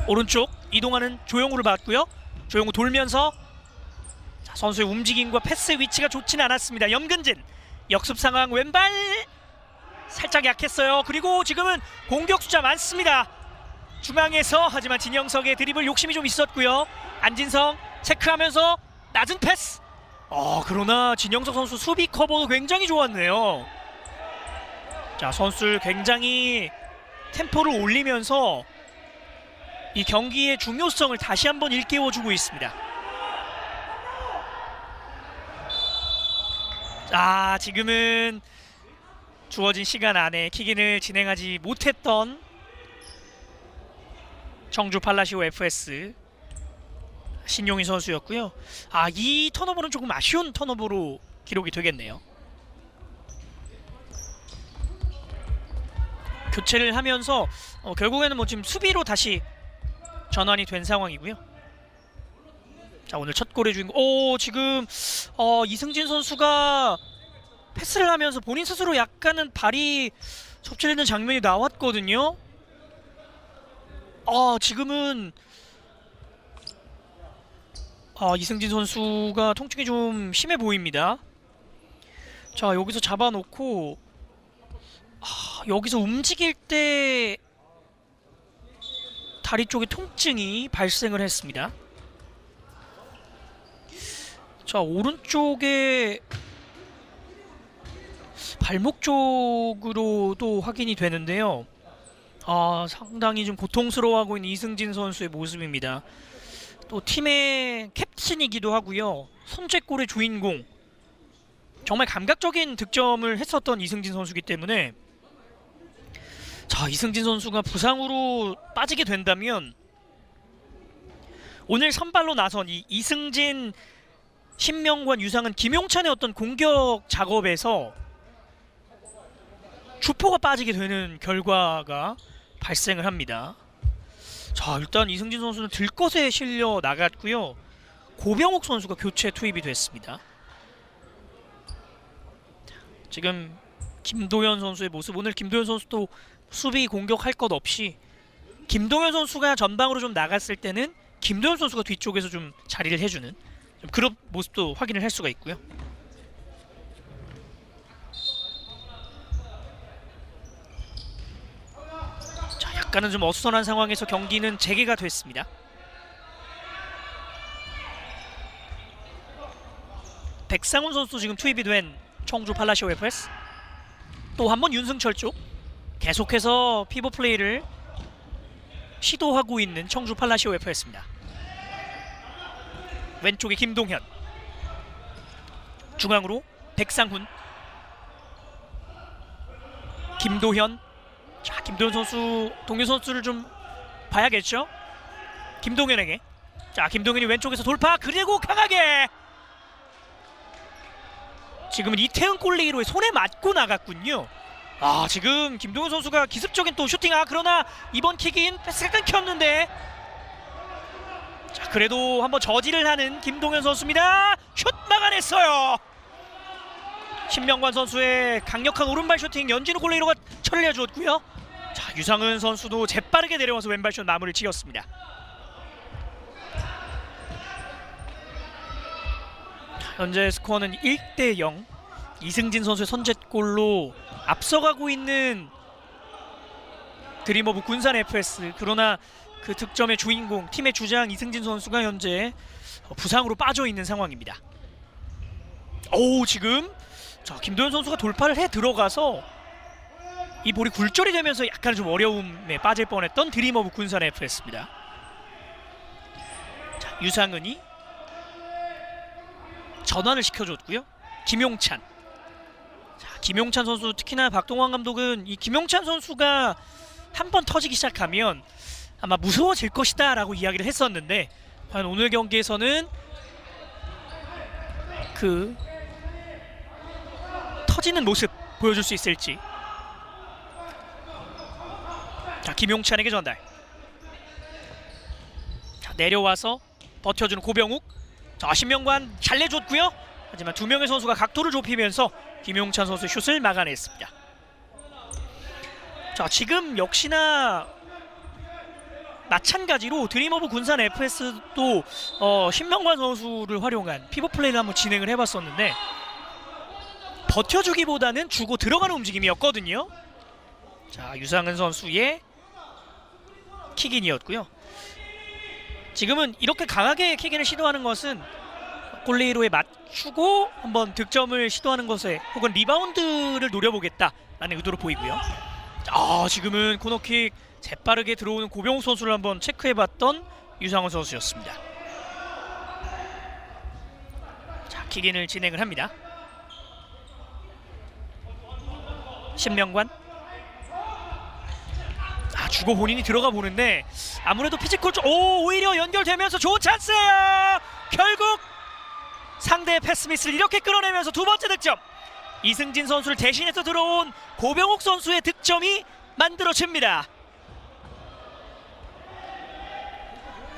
오른쪽 이동하는 조영우를 봤고요. 조영우 돌면서 자, 선수의 움직임과 패스 위치가 좋지는 않았습니다. 염근진 역습 상황 왼발 살짝 약했어요. 그리고 지금은 공격 숫자 많습니다. 중앙에서 하지만 진영석의 드리블 욕심이 좀 있었고요. 안진성 체크하면서 낮은 패스. 그러나 진영석 선수 수비 커버도 굉장히 좋았네요. 자, 선수를 굉장히 템포를 올리면서 이 경기의 중요성을 다시 한번 일깨워주고 있습니다. 자, 지금은 주어진 시간 안에 킥인을 진행하지 못했던 청주 팔라시오 FS 신용희 선수였고요. 이 턴오버는 조금 아쉬운 턴오버로 기록이 되겠네요. 교체를 하면서 결국에는 지금 수비로 다시 전환이 된 상황이고요. 자, 오늘 첫 골의 주인공. 지금 이승진 선수가 패스를 하면서 본인 스스로 약간은 발이 접질리는 장면이 나왔거든요. 지금은 이승진 선수가 통증이 좀 심해 보입니다. 자, 여기서 잡아놓고 여기서 움직일 때 다리 쪽에 통증이 발생을 했습니다. 자, 오른쪽에 발목 쪽으로도 확인이 되는데요. 상당히 좀 고통스러워하고 있는 이승진 선수의 모습입니다. 또 팀의 캡틴이기도 하고요. 선제골의 주인공. 정말 감각적인 득점을 했었던 이승진 선수이기 때문에 자, 이승진 선수가 부상으로 빠지게 된다면 오늘 선발로 나선 이 이승진, 신명관, 유상은, 김용찬의 어떤 공격 작업에서 주포가 빠지게 되는 결과가 발생을 합니다. 자, 일단 이승진 선수는 들것에 실려 나갔고요. 고병욱 선수가 교체 투입이 됐습니다. 지금 김도현 선수의 모습. 오늘 김도현 선수도 수비 공격할 것 없이 김동현 선수가 전방으로 좀 나갔을 때는 김도현 선수가 뒤쪽에서 좀 자리를 해주는 좀 그런 모습도 확인을 할 수가 있고요. 자, 약간은 좀 어수선한 상황에서 경기는 재개가 됐습니다. 백상훈 선수 지금 투입이 된 청주 팔라시오 FS. 또 한 번 윤승철 쪽 계속해서 피벗 플레이를 시도하고 있는 청주 팔라시오 FS입니다. 왼쪽에 김동현, 중앙으로 백상훈, 김도현. 자, 김도현 선수, 동현 선수를 좀 봐야겠죠? 김동현에게. 자, 김동현이 왼쪽에서 돌파, 그리고 강하게. 지금은 이태훈 골레이로의 손에 맞고 나갔군요. 아, 지금 김동현 선수가 기습적인 또 슈팅. 그러나 이번 킥인 패스가 끊겼는데. 자, 그래도 한번 저지를 하는 김동현 선수입니다. 슛 막아냈어요. 신명관 선수의 강력한 오른발 슈팅 연진우 골레이로가 처리를 해주었고요. 자, 유상은 선수도 재빠르게 내려와서 왼발 슛 마무리를 지었습니다. 현재 스코어는 1대0. 이승진 선수의 선제골로 앞서가고 있는 드림오브 군산 FS. 그러나 그 득점의 주인공, 팀의 주장 이승진 선수가 현재 부상으로 빠져있는 상황입니다. 오, 지금 자, 김도현 선수가 돌파를 해 들어가서 이 볼이 굴절이 되면서 약간 좀 어려움에 빠질 뻔했던 드림오브 군산 FS입니다. 자, 유상은이 전환을 시켜줬고요. 김용찬. 자, 김용찬 선수, 특히나 박동환 감독은 이 김용찬 선수가 한번 터지기 시작하면 아마 무서워질 것이다 라고 이야기를 했었는데, 과연 오늘 경기에서는 그 터지는 모습 보여줄 수 있을지. 자, 김용찬에게 전달. 자, 내려와서 버텨주는 고병욱. 자, 신명관 잘 내줬고요. 하지만 두 명의 선수가 각도를 좁히면서 김용찬 선수의 슛을 막아냈습니다. 자, 지금 역시나 마찬가지로 드림오브 군산 FS도 신명관 선수를 활용한 피벗 플레이를 한번 진행을 해봤었는데, 버텨주기보다는 주고 들어가는 움직임이었거든요. 자, 유상은 선수의 킥인이었고요. 지금은 이렇게 강하게 킥인을 시도하는 것은 골레이로에 맞추고 한번 득점을 시도하는 것에, 혹은 리바운드를 노려보겠다라는 의도로 보이고요. 지금은 코너킥 재빠르게 들어오는 고병욱 선수를 한번 체크해봤던 유상훈 선수였습니다. 자, 킥인을 진행을 합니다. 신명관. 주고 본인이 들어가 보는데 아무래도 피지컬 쪽, 오히려 연결되면서 좋은 찬스예요. 결국 상대의 패스 미스를 이렇게 끌어내면서 두 번째 득점. 이승진 선수를 대신해서 들어온 고병욱 선수의 득점이 만들어집니다.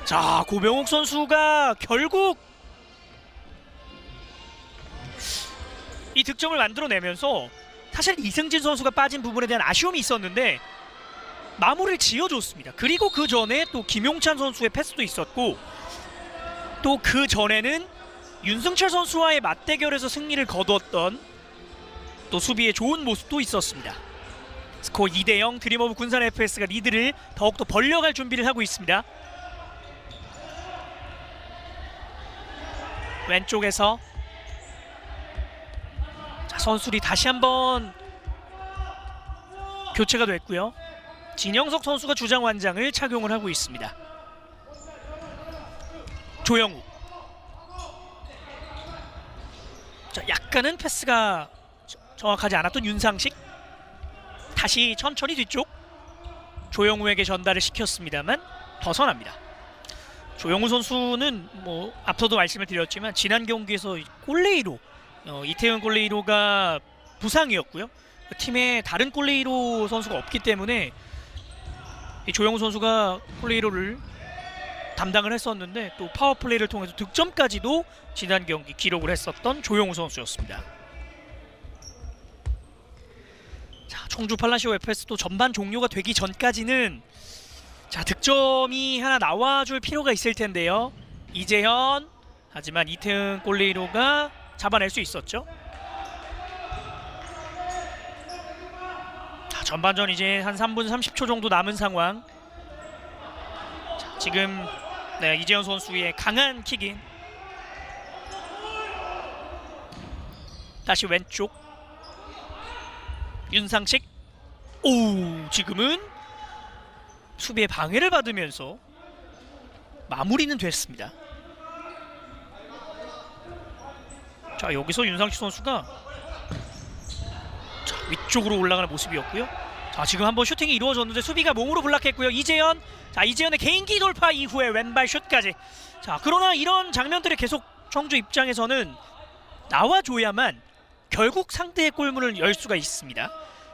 자, 고병욱 선수가 결국 이 득점을 만들어내면서, 사실 이승진 선수가 빠진 부분에 대한 아쉬움이 있었는데 마무리를 지어줬습니다. 그리고 그 전에 또 김용찬 선수의 패스도 있었고, 또 그 전에는 윤승철 선수와의 맞대결에서 승리를 거두었던 또 수비의 좋은 모습도 있었습니다. 스코어 2대0. 드림오브 군산 FS가 리드를 더욱더 벌려갈 준비를 하고 있습니다. 왼쪽에서 자, 선수들이 다시 한번 교체가 됐고요. 진영석 선수가 주장 완장을 착용을 하고 있습니다. 조영우. 자, 약간은 패스가 정확하지 않았던 윤상식. 다시 천천히 뒤쪽 조영우에게 전달을 시켰습니다만 벗어납니다. 조영우 선수는 앞서도 말씀을 드렸지만 지난 경기에서 골레이로, 이태훈 골레이로가 부상이었고요. 팀에 다른 골레이로 선수가 없기 때문에 이 조영우 선수가 골레이로를 담당을 했었는데, 또 파워플레이를 통해서 득점까지도 지난 경기 기록을 했었던 조영우 선수였습니다. 자, 청주 팔라시오 FS도 전반 종료가 되기 전까지는 자, 득점이 하나 나와줄 필요가 있을 텐데요. 이재현. 하지만 이태훈 골레이로가 잡아낼 수 있었죠. 자, 전반전 이제 한 3분 30초 정도 남은 상황. 자, 지금 이재현 선수의 강한 킥인. 다시 왼쪽 윤상식. 오, 지금은 수비의 방해를 받으면서 마무리는 됐습니다. 자, 여기서 윤상식 선수가 자, 위쪽으로 올라가는 모습이었고요. 자, 지금 한번 슈팅이 이루어졌는데 수비가 몸으로 블락했고요. 이재현. 자, 이재현의 개인기 돌파 이후에 왼발 슛까지. 자, 그러나 이런 장면들이 계속 청주 입장에서는 나와줘야만 결국 상대의 골문을 열 수가 있습니다.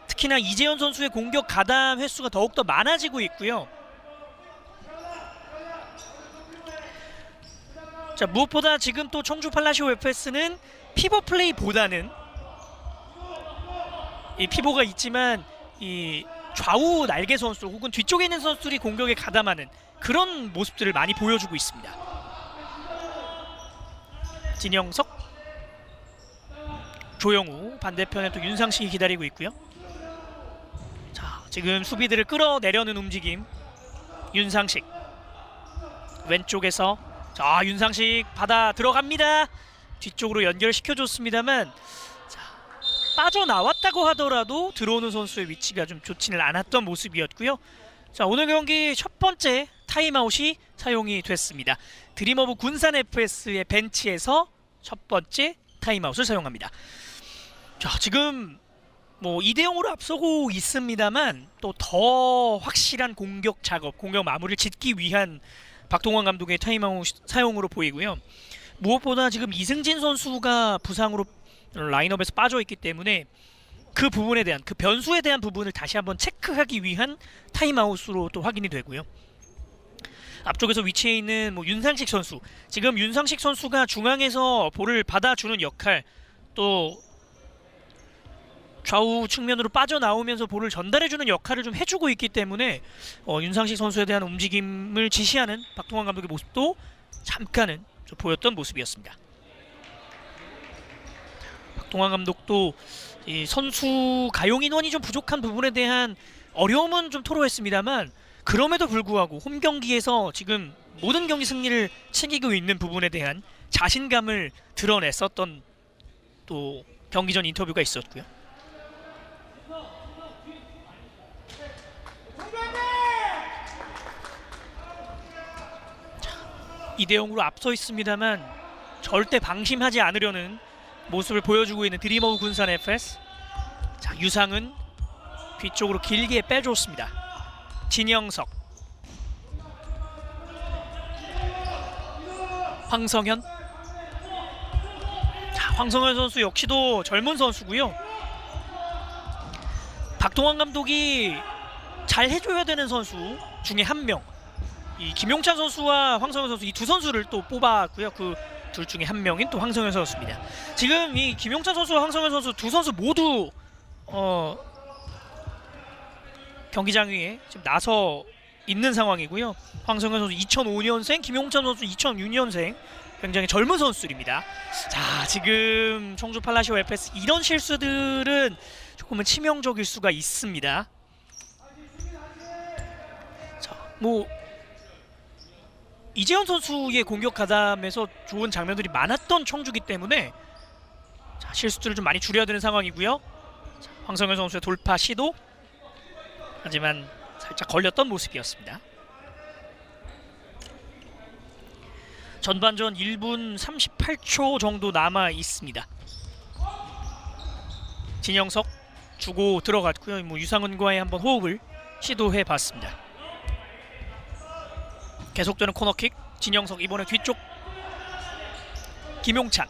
특히나 이재현 선수의 공격 가담 횟수가 더욱더 많아지고 있고요. 자, 무엇보다 지금 또 청주 팔라시오 FS는 피벗 플레이보다는 이 피벗가 있지만 이 좌우 날개 선수 혹은 뒤쪽에 있는 선수들이 공격에 가담하는 그런 모습들을 많이 보여주고 있습니다. 진영석, 조영우, 반대편에 또 윤상식이 기다리고 있고요. 자, 지금 수비들을 끌어내려는 움직임. 윤상식 왼쪽에서, 자, 윤상식 받아 들어갑니다. 뒤쪽으로 연결시켜줬습니다만, 자, 빠져나왔다고 하더라도 들어오는 선수의 위치가 좀 좋지는 않았던 모습이었고요. 자, 오늘 경기 첫 번째 타임아웃이 사용이 됐습니다. 드림오브 군산 FS의 벤치에서 첫 번째 타임아웃을 사용합니다. 자, 지금 뭐 2대0으로 앞서고 있습니다만 또 더 확실한 공격 작업, 공격 마무리를 짓기 위한 박동원 감독의 타임아웃 사용으로 보이고요. 무엇보다 지금 이승진 선수가 부상으로 라인업에서 빠져있기 때문에 그 부분에 대한, 그 변수에 대한 부분을 다시 한번 체크하기 위한 타임아웃으로 또 확인이 되고요. 앞쪽에서 위치해 있는 뭐 윤상식 선수, 지금 윤상식 선수가 중앙에서 볼을 받아주는 역할, 또 좌우 측면으로 빠져나오면서 볼을 전달해주는 역할을 좀 해주고 있기 때문에 윤상식 선수에 대한 움직임을 지시하는 박동원 감독의 모습도 잠깐은 좀 보였던 모습이었습니다. 박동원 감독도 이 선수 가용 인원이 좀 부족한 부분에 대한 어려움은 좀 토로했습니다만, 그럼에도 불구하고 홈 경기에서 지금 모든 경기 승리를 챙기고 있는 부분에 대한 자신감을 드러냈었던 또 경기 전 인터뷰가 있었고요. 2대0으로 앞서 있습니다만 절대 방심하지 않으려는 모습을 보여주고 있는 드림오브 군산 FS. 자, 유상은 뒤쪽으로 길게 빼줬습니다. 진영석, 황성현. 자, 황성현 선수 역시도 젊은 선수고요. 박동원 감독이 잘 해줘야 되는 선수 중에 한 명, 이 김용찬 선수와 황성현 선수, 이 두 선수를 또 뽑았고요. 그 둘 중에 한 명인 또 황성현 선수입니다. 지금 이 김용찬 선수와 황성현 선수 두 선수 모두 경기장 위에 지금 나서 있는 상황이고요. 황성현 선수 2005년생, 김용찬 선수 2006년생, 굉장히 젊은 선수들입니다. 자, 지금 청주 팔라시오 FS 이런 실수들은 조금은 치명적일 수가 있습니다. 자, 뭐 이재현 선수의 공격 가담에서 좋은 장면들이 많았던 청주기 때문에 자, 실수들을 좀 많이 줄여야 되는 상황이고요. 자, 황성현 선수의 돌파 시도, 하지만 살짝 걸렸던 모습이었습니다. 전반전 1분 38초 정도 남아 있습니다. 진영석 주고 들어갔고요. 뭐 유상은과의 한번 호흡을 시도해 봤습니다. 계속되는 코너킥. 진영석 이번에 뒤쪽. 김용찬.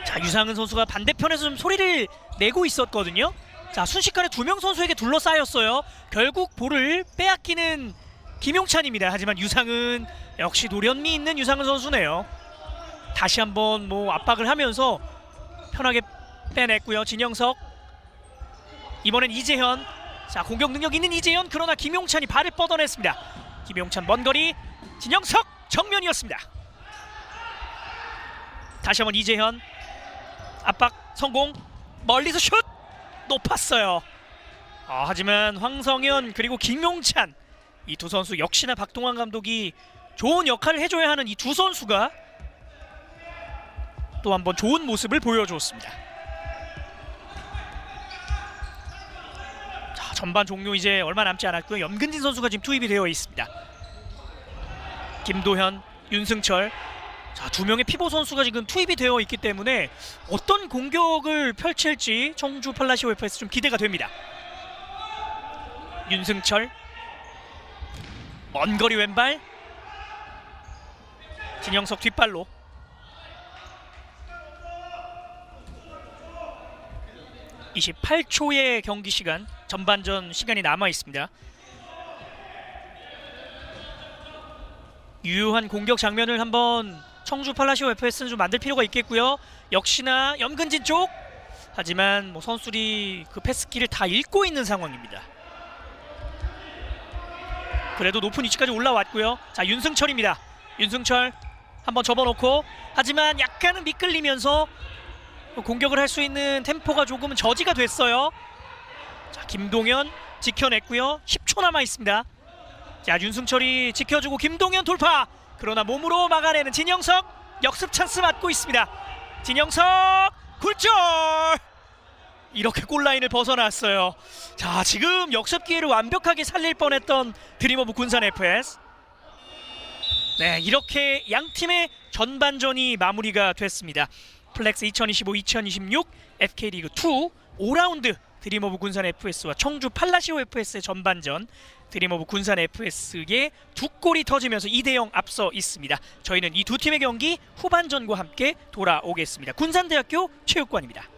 자, 유상은 선수가 반대편에서 좀 소리를 내고 있었거든요. 자, 순식간에 두 명 선수에게 둘러싸였어요. 결국 볼을 빼앗기는 김용찬입니다. 하지만 유상은 역시 노련미 있는 유상은 선수네요. 다시 한번 뭐 압박을 하면서 편하게 빼냈고요. 진영석, 이번엔 이재현. 자, 공격 능력 있는 이재현, 그러나 김용찬이 발을 뻗어냈습니다. 김용찬 먼 거리, 진영석 정면이었습니다. 다시 한번 이재현, 압박 성공, 멀리서 슛 높았어요. 하지만 황성현 그리고 김용찬, 이 두 선수 역시나 박동원 감독이 좋은 역할을 해줘야 하는 이 두 선수가 또 한번 좋은 모습을 보여줬습니다. 자, 전반 종료 이제 얼마 남지 않았고요. 염근진 선수가 지금 투입이 되어 있습니다. 김도현, 윤승철, 자, 두 명의 피보 선수가 지금 투입이 되어 있기 때문에 어떤 공격을 펼칠지 청주 팔라시오 FS 좀 기대가 됩니다. 윤승철, 먼 거리 왼발, 진영석 뒷발로. (28초의) 경기 시간, 전반전 시간이 남아 있습니다. 유효한 공격 장면을 한번 청주 팔라시오 FS는 좀 만들 필요가 있겠고요. 역시나 염근진 쪽, 하지만 뭐 선수들이 그 패스키를 다 읽고 있는 상황입니다. 그래도 높은 위치까지 올라왔고요. 자, 윤승철입니다. 윤승철 한번 접어놓고, 하지만 약간은 미끌리면서 공격을 할 수 있는 템포가 조금은 저지가 됐어요. 자, 김동현 지켜냈고요. 10초 남아 있습니다. 자, 윤승철이 지켜주고 김동현 돌파, 그러나 몸으로 막아내는 진영석. 역습 찬스 맞고 있습니다. 진영석 굴절, 이렇게 골라인을 벗어났어요. 자, 지금 역습 기회를 완벽하게 살릴 뻔했던 드림오브 군산 FS. 네, 이렇게 양 팀의 전반전이 마무리가 됐습니다. 플렉스 2025-2026 FK리그2 5라운드 드림오브 군산 FS와 청주 팔라시오 FS의 전반전, 드림오브 군산 FS의 두 골이 터지면서 2대0 앞서 있습니다. 저희는 이 두 팀의 경기 후반전과 함께 돌아오겠습니다. 군산대학교 체육관입니다.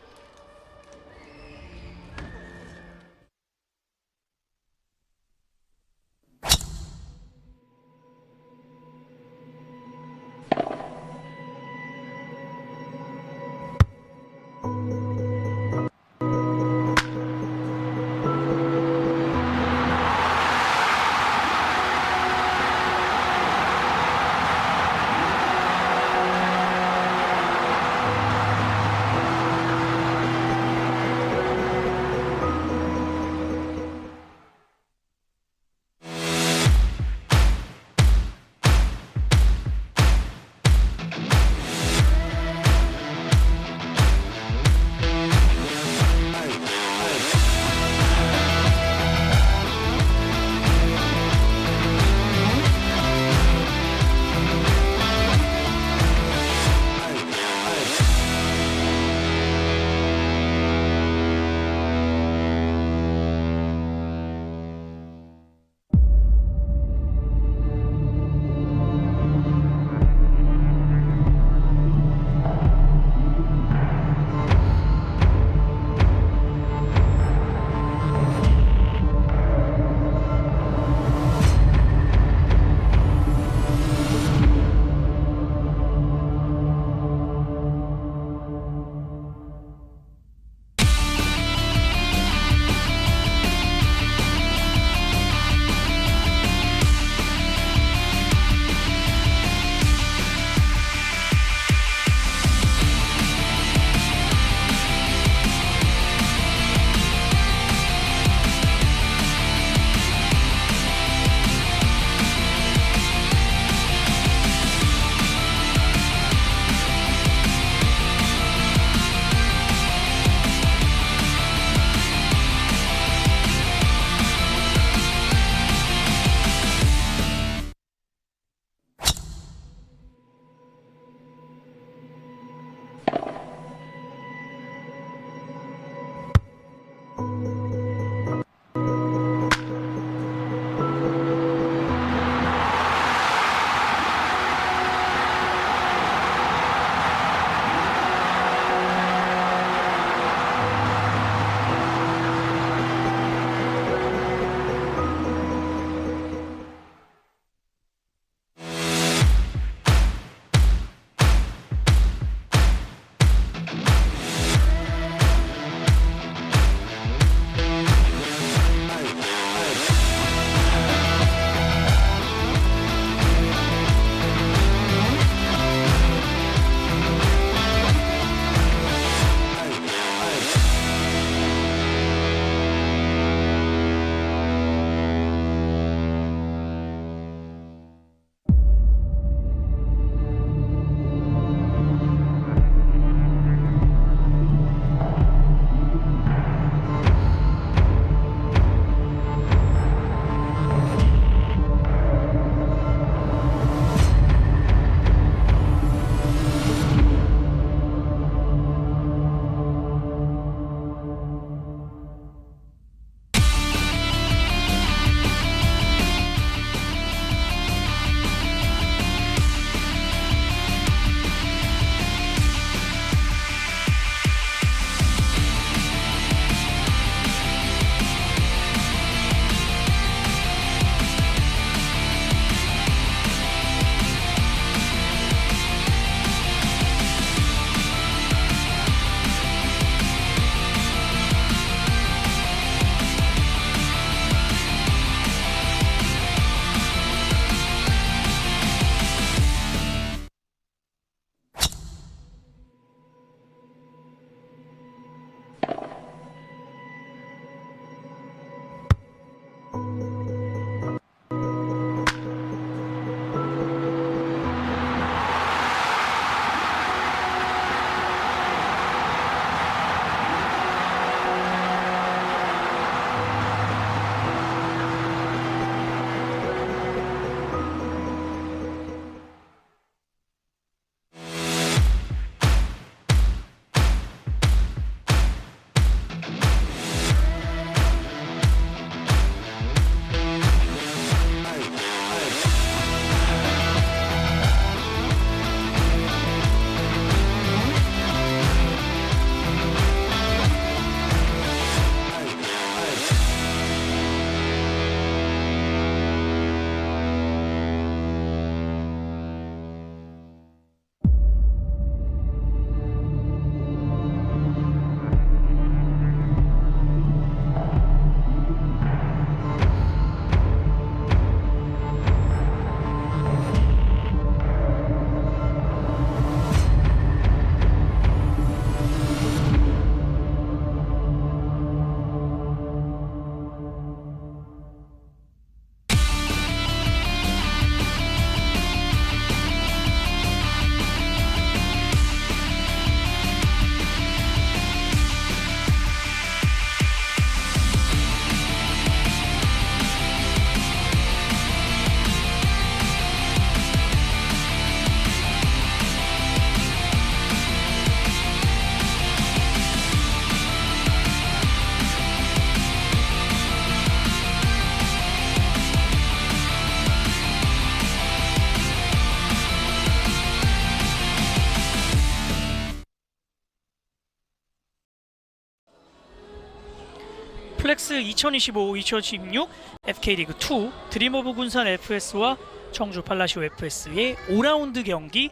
FS 2025-2026 FK리그2 드림 오브 군산 FS와 청주 팔라시오 FS의 5라운드 경기,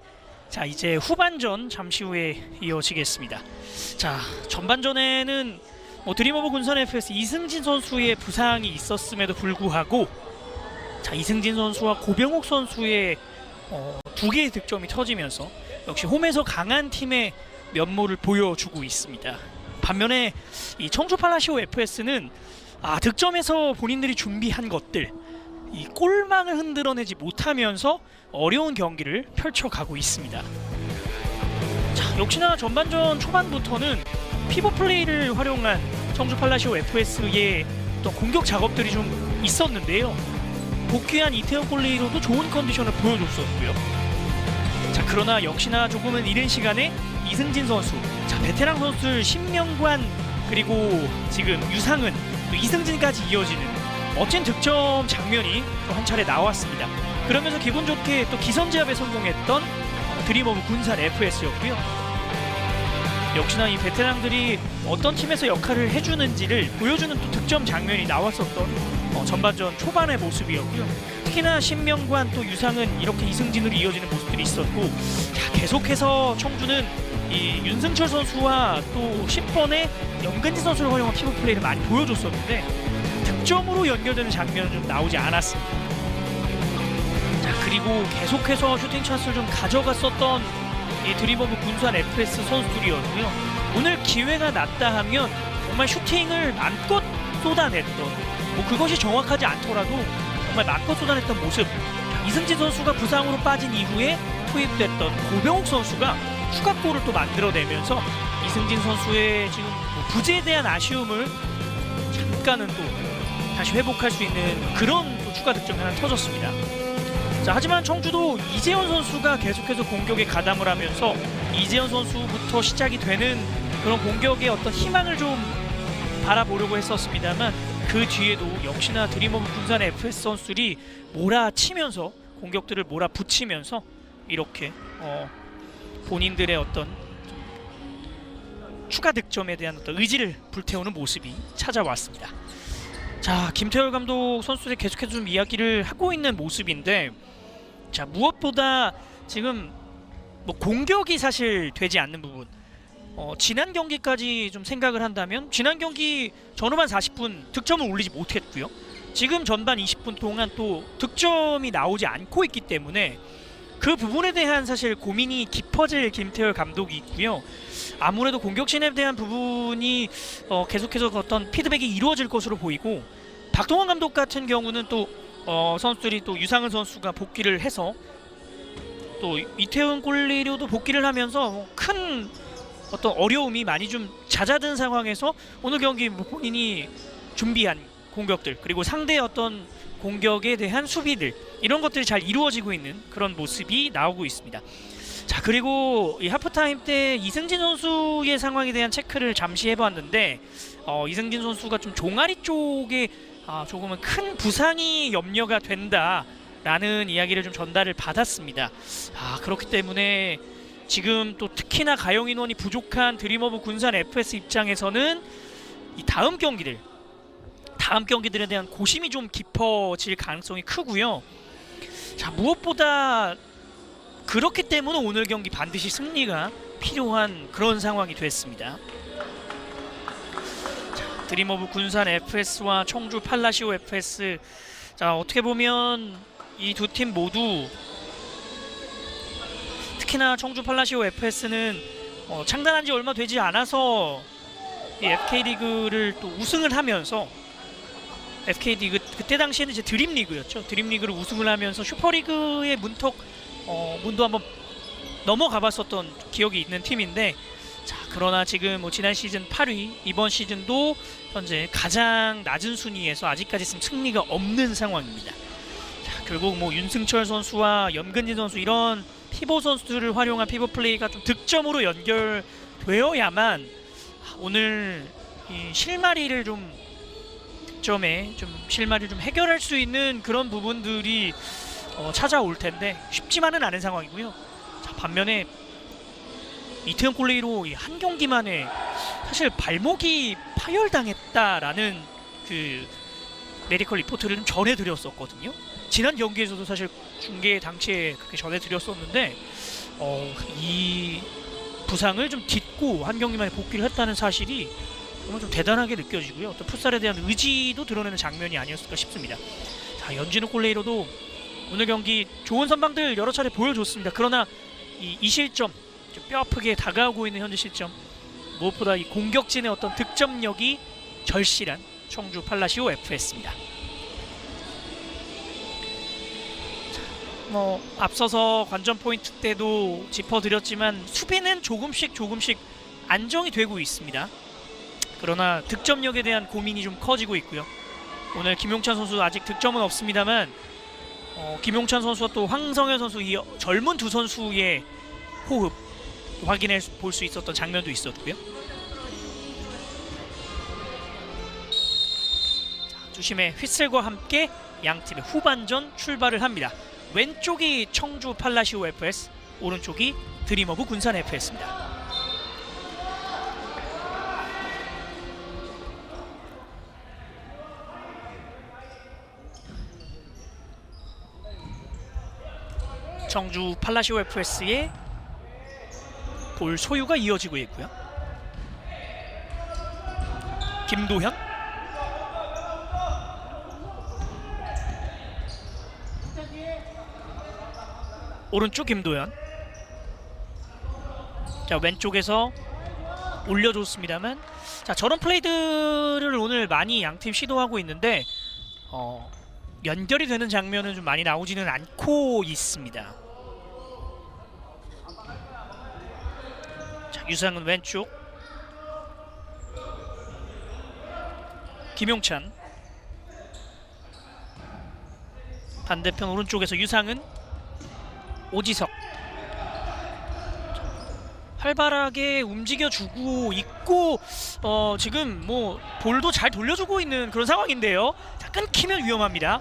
자 이제 후반전 잠시 후에 이어지겠습니다. 자 전반전에는 드림 오브 군산 FS 이승진 선수의 부상이 있었음에도 불구하고 자 이승진 선수와 고병욱 선수의 두 개의 득점이 터지면서 역시 홈에서 강한 팀의 면모를 보여주고 있습니다. 반면에 이 청주 팔라시오 FS는 득점에서 본인들이 준비한 것들, 이 골망을 흔들어내지 못하면서 어려운 경기를 펼쳐가고 있습니다. 자, 역시나 전반전 초반부터는 피벗 플레이를 활용한 청주 팔라시오 FS의 어떤 공격 작업들이 좀 있었는데요. 복귀한 이태원 골리로도 좋은 컨디션을 보여줬었고요. 자, 그러나 역시나 조금은 이른 시간에 이승진 선수, 자 베테랑 선수들 신명관 그리고 지금 유상은 또 이승진까지 이어지는 멋진 득점 장면이 또 한 차례 나왔습니다. 그러면서 기분 좋게 또 기선제압에 성공했던 드림 오브 군산 FS였고요. 역시나 이 베테랑들이 어떤 팀에서 역할을 해주는지를 보여주는 또 득점 장면이 나왔었던 전반전 초반의 모습이었고요. 특히나 신명관 또 유상은 이렇게 이승진으로 이어지는 모습들이 있었고, 자, 계속해서 청주는 이 윤승철 선수와 또 10번의 염근지 선수를 활용한 피벗 플레이를 많이 보여줬었는데 득점으로 연결되는 장면은 좀 나오지 않았습니다. 자, 그리고 계속해서 슈팅 찬스를 좀 가져갔었던 이 드림 오브 군산 FS 선수들이었고요. 오늘 기회가 났다 하면 정말 슈팅을 마음껏 쏟아냈던, 그것이 정확하지 않더라도 정말 마음껏 쏟아냈던 모습. 자, 이승진 선수가 부상으로 빠진 이후에 투입됐던 고병욱 선수가 추가골을 또 만들어내면서 이승진 선수의 지금 부재에 대한 아쉬움을 잠깐은 또 다시 회복할 수 있는 그런 또 추가 득점이 하나 터졌습니다. 자, 하지만 청주도 이재현 선수가 계속해서 공격에 가담을 하면서 이재현 선수부터 시작이 되는 그런 공격의 어떤 희망을 좀 바라보려고 했었습니다만 그 뒤에도 역시나 드림 오브 군산 FS 선수들이 몰아치면서 공격들을 몰아붙이면서 이렇게 본인들의 어떤 추가 득점에 대한 어떤 의지를 불태우는 모습이 찾아왔습니다. 자, 김태열 감독 선수들이 계속해서 좀 이야기를 하고 있는 모습인데, 자 무엇보다 지금 공격이 사실 되지 않는 부분, 지난 경기까지 좀 생각을 한다면 지난 경기 전후반 40분 득점을 올리지 못했고요. 지금 전반 20분 동안 또 득점이 나오지 않고 있기 때문에 그 부분에 대한 사실 고민이 깊어질 김태열 감독이 있고요. 아무래도 공격진에 대한 부분이 계속해서 어떤 피드백이 이루어질 것으로 보이고, 박동원 감독 같은 경우는 또 선수들이 또 유상은 선수가 복귀를 해서 또 이태원 골리료도 복귀를 하면서 큰 어떤 어려움이 많이 좀 잦아든 상황에서 오늘 경기 본인이 준비한 공격들, 그리고 상대의 어떤 공격에 대한 수비들, 이런 것들이 잘 이루어지고 있는 그런 모습이 나오고 있습니다. 자, 그리고 이 하프타임 때 이승진 선수의 상황에 대한 체크를 잠시 해봤는데 이승진 선수가 좀 종아리 쪽에 조금은 큰 부상이 염려가 된다라는 이야기를 좀 전달을 받았습니다. 그렇기 때문에 지금 또 특히나 가용 인원이 부족한 드림 오브 군산 FS 입장에서는 이 다음 경기들에 대한 고심이 좀 깊어질 가능성이 크고요. 자, 무엇보다 그렇기 때문에 오늘 경기 반드시 승리가 필요한 그런 상황이 됐습니다. 자, 드림 오브 군산 FS와 청주 팔라시오 FS, 자 어떻게 보면 이 두 팀 모두, 특히나 청주 팔라시오 FS는 창단한 지 얼마 되지 않아서 이 FK리그를 또 우승을 하면서, FK리그 그때 당시에는 이제 드림리그였죠. 드림리그를 우승을 하면서 슈퍼리그의 문도 한번 넘어가봤었던 기억이 있는 팀인데, 자 그러나 지금 지난 시즌 8위, 이번 시즌도 현재 가장 낮은 순위에서 아직까지 승리가 없는 상황입니다. 자, 결국 윤승철 선수와 염근진 선수, 이런 피벗 선수들을 활용한 피벗 플레이가 좀 득점으로 연결되어야만 오늘 이 실마리를 좀 실마리를 좀 해결할 수 있는 그런 부분들이 찾아올 텐데 쉽지만은 않은 상황이고요. 자, 반면에 이태원 콜레이로 한 경기 만에 사실 발목이 파열당했다라는 그 메디컬 리포트를 좀 전해드렸었거든요. 지난 경기에서도 사실 중계 당시에 그렇게 전해드렸었는데 이 부상을 좀 딛고 한 경기만에 복귀를 했다는 사실이 정말 좀 대단하게 느껴지고요. 또 풋살에 대한 의지도 드러내는 장면이 아니었을까 싶습니다. 자, 연진우 골레이로도 오늘 경기 좋은 선방들 여러 차례 보여줬습니다. 그러나 이 실점, 좀 뼈아프게 다가오고 있는 현재 실점, 무엇보다 이 공격진의 어떤 득점력이 절실한 청주 팔라시오 FS입니다. 앞서서 관전 포인트 때도 짚어드렸지만 수비는 조금씩 안정이 되고 있습니다. 그러나 득점력에 대한 고민이 좀 커지고 있고요. 오늘 김용찬 선수 아직 득점은 없습니다만 김용찬 선수와 또 황성현 선수, 이 젊은 두 선수의 호흡 확인해 볼 수 있었던 장면도 있었고요. 자, 주심의 휘슬과 함께 양팀의 후반전 출발을 합니다. 왼쪽이 청주 팔라시오 FS, 오른쪽이 드림오브 군산 FS입니다. 청주 팔라시오 FS의 볼 소유가 이어지고 있고요. 김도현, 오른쪽 김도현. 자, 왼쪽에서 올려줬습니다만, 자, 저런 플레이들을 오늘 많이 양팀 시도하고 있는데 연결이 되는 장면은 좀 많이 나오지는 않고 있습니다. 자, 유상은 왼쪽, 김용찬, 반대편 오른쪽에서 유상은, 오지석. 활발하게 움직여주고 있고 지금 뭐 볼도 잘 돌려주고 있는 그런 상황인데요. 자, 끊기면 위험합니다.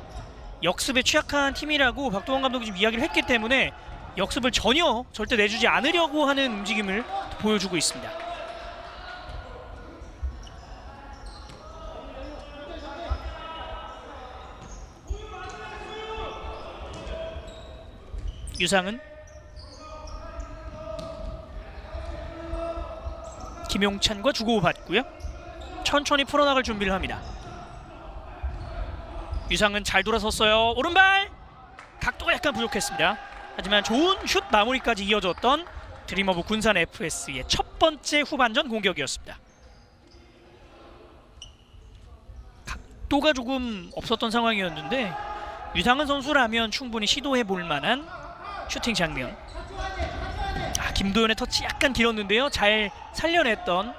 역습에 취약한 팀이라고 박동원 감독이 좀 이야기를 했기 때문에 역습을 전혀 절대 내주지 않으려고 하는 움직임을 보여주고 있습니다. 유상은, 김용찬과 주고받고요. 천천히 풀어나갈 준비를 합니다. 유상은 잘 돌아섰어요. 오른발! 각도가 약간 부족했습니다. 하지만 좋은 슛 마무리까지 이어졌던 드림오브 군산 FS의 첫 번째 후반전 공격이었습니다. 각도가 조금 없었던 상황이었는데 유상은 선수라면 충분히 시도해 볼 만한 슈팅 장면. 김도현의 터치 약간 길었는데요. 잘 살려냈던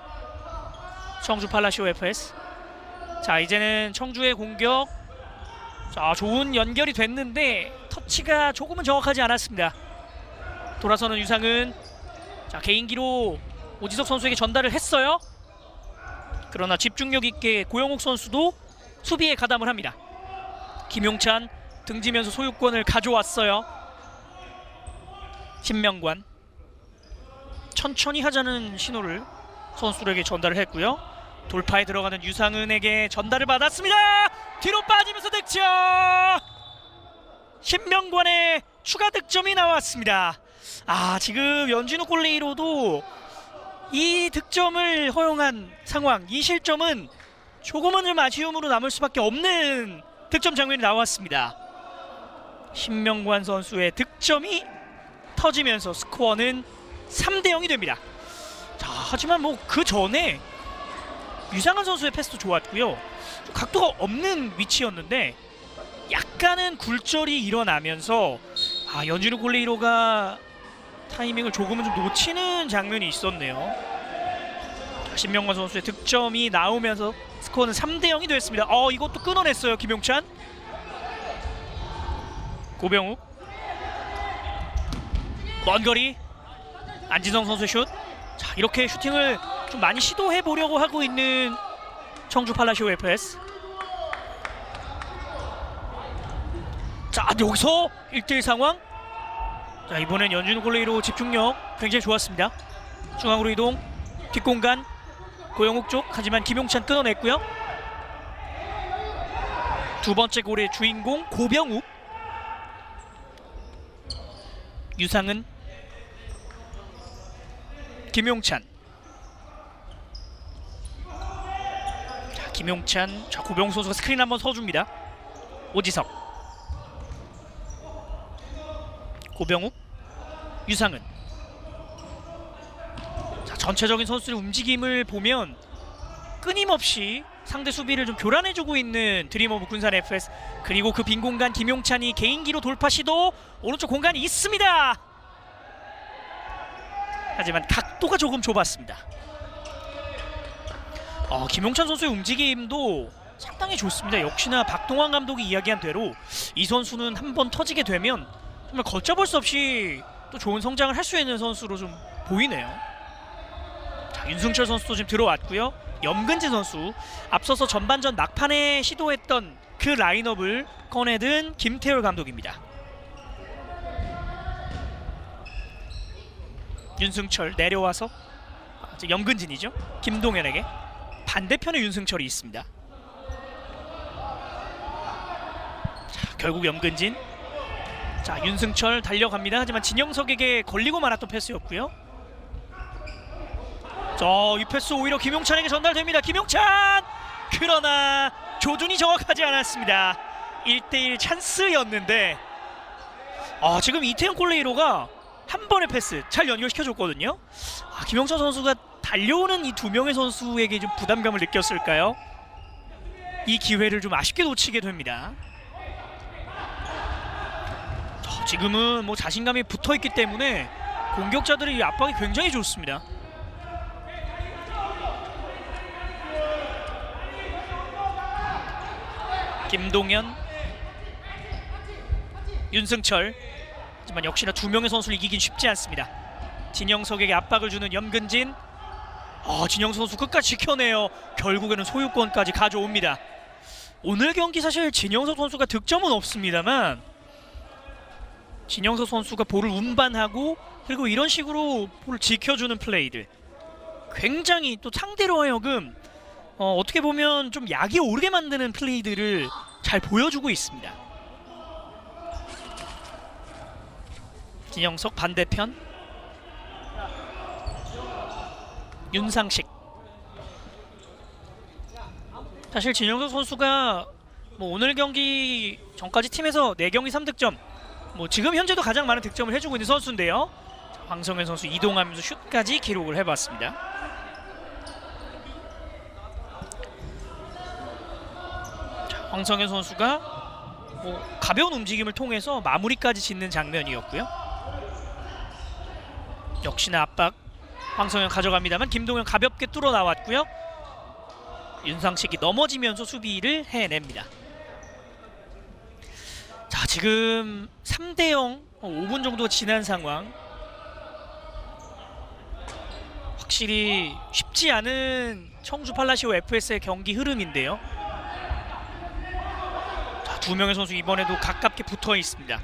청주 팔라시오 FS. 자, 이제는 청주의 공격. 자, 좋은 연결이 됐는데 터치가 조금은 정확하지 않았습니다. 돌아서는 유상은, 자, 개인기로 오지석 선수에게 전달을 했어요. 그러나 집중력 있게 고영욱 선수도 수비에 가담을 합니다. 김용찬 등지면서 소유권을 가져왔어요. 신명관 천천히 하자는 신호를 선수들에게 전달을 했고요. 돌파에 들어가는 유상은에게 전달을 받았습니다. 뒤로 빠지면서 득점! 신명관의 추가 득점이 나왔습니다. 지금 연진우 골레이로도 이 득점을 허용한 상황, 이 실점은 조금은 좀 아쉬움으로 남을 수밖에 없는 득점 장면이 나왔습니다. 신명관 선수의 득점이 터지면서 스코어는 3대0이 됩니다. 자, 하지만 뭐 그 전에 유상은 선수의 패스도 좋았고요. 각도가 없는 위치였는데 약간은 굴절이 일어나면서 연진우 골레이로가 타이밍을 조금은 좀 놓치는 장면이 있었네요. 자, 신명관 선수의 득점이 나오면서 스코어는 3대0이 됐습니다. 이것도 끊어냈어요. 김용찬, 고병욱, 먼 거리 안진성 선수의 슛. 자, 이렇게 슈팅을 좀 많이 시도해 보려고 하고 있는 청주 팔라시오 FS. 자, 여기서 1대1 상황. 자, 이번엔 연진우 골레이로 집중력 굉장히 좋았습니다. 중앙으로 이동, 뒷공간 고영욱 쪽. 하지만 김용찬 끊어냈고요. 두 번째 골의 주인공 고병욱, 유상은, 김용찬. 자, 김용찬, 자, 고병욱 선수가 스크린 한번 서줍니다. 오지석, 고병욱, 유상은. 자, 전체적인 선수들의 움직임을 보면 끊임없이 상대 수비를 좀 교란해주고 있는 드림오브 군산 FS. 그리고 그 빈 공간 김용찬이 개인기로 돌파 시도. 오른쪽 공간이 있습니다. 하지만 각도가 조금 좁았습니다. 김용찬 선수의 움직임도 상당히 좋습니다. 역시나 박동환 감독이 이야기한 대로 이 선수는 한번 터지게 되면 정말 걷잡을 수 없이 또 좋은 성장을 할 수 있는 선수로 좀 보이네요. 자, 윤승철 선수도 지금 들어왔고요. 염근진 선수, 앞서서 전반전 막판에 시도했던 그 라인업을 꺼내든 김태열 감독입니다. 윤승철 내려와서 염근진이죠. 김동현에게. 반대편에 윤승철이 있습니다. 자, 결국 염근진. 자, 윤승철 달려갑니다. 하지만 진영석에게 걸리고 말았던 패스였고요. 자, 이 패스 오히려 김용찬에게 전달됩니다. 김용찬! 그러나 조준이 정확하지 않았습니다. 1대1 찬스였는데 지금 이태영 콜레이로가 한 번의 패스 잘 연결시켜줬거든요. 김용찬 선수가 달려오는 이 두 명의 선수에게 좀 부담감을 느꼈을까요? 이 기회를 좀 아쉽게 놓치게 됩니다. 지금은 뭐 자신감이 붙어있기 때문에 공격자들의 이 압박이 굉장히 좋습니다. 김동현, 윤승철. 하지만 역시나 두 명의 선수를 이기긴 쉽지 않습니다. 진영석에게 압박을 주는 염근진. 진영석 선수 끝까지 지켜내요. 결국에는 소유권까지 가져옵니다. 오늘 경기 사실 진영석 선수가 득점은 없습니다만 진영석 선수가 볼을 운반하고 그리고 이런 식으로 볼을 지켜주는 플레이들, 굉장히 또 상대로 하여금 어떻게 보면 좀 약이 오르게 만드는 플레이들을 잘 보여주고 있습니다. 진영석 반대편, 윤상식. 사실 진영석 선수가 오늘 경기 전까지 팀에서 4경기 3득점, 지금 현재도 가장 많은 득점을 해주고 있는 선수인데요. 황성현 선수 이동하면서 슛까지 기록을 해봤습니다. 황성현 선수가 가벼운 움직임을 통해서 마무리까지 짓는 장면이었고요. 역시나 압박 황성현 가져갑니다만 김동현 가볍게 뚫어 나왔고요. 윤상식이 넘어지면서 수비를 해냅니다. 자, 지금 3대0 5분 정도 지난 상황. 확실히 쉽지 않은 청주 팔라시오 FS의 경기 흐름인데요. 자, 두 명의 선수 이번에도 가깝게 붙어 있습니다.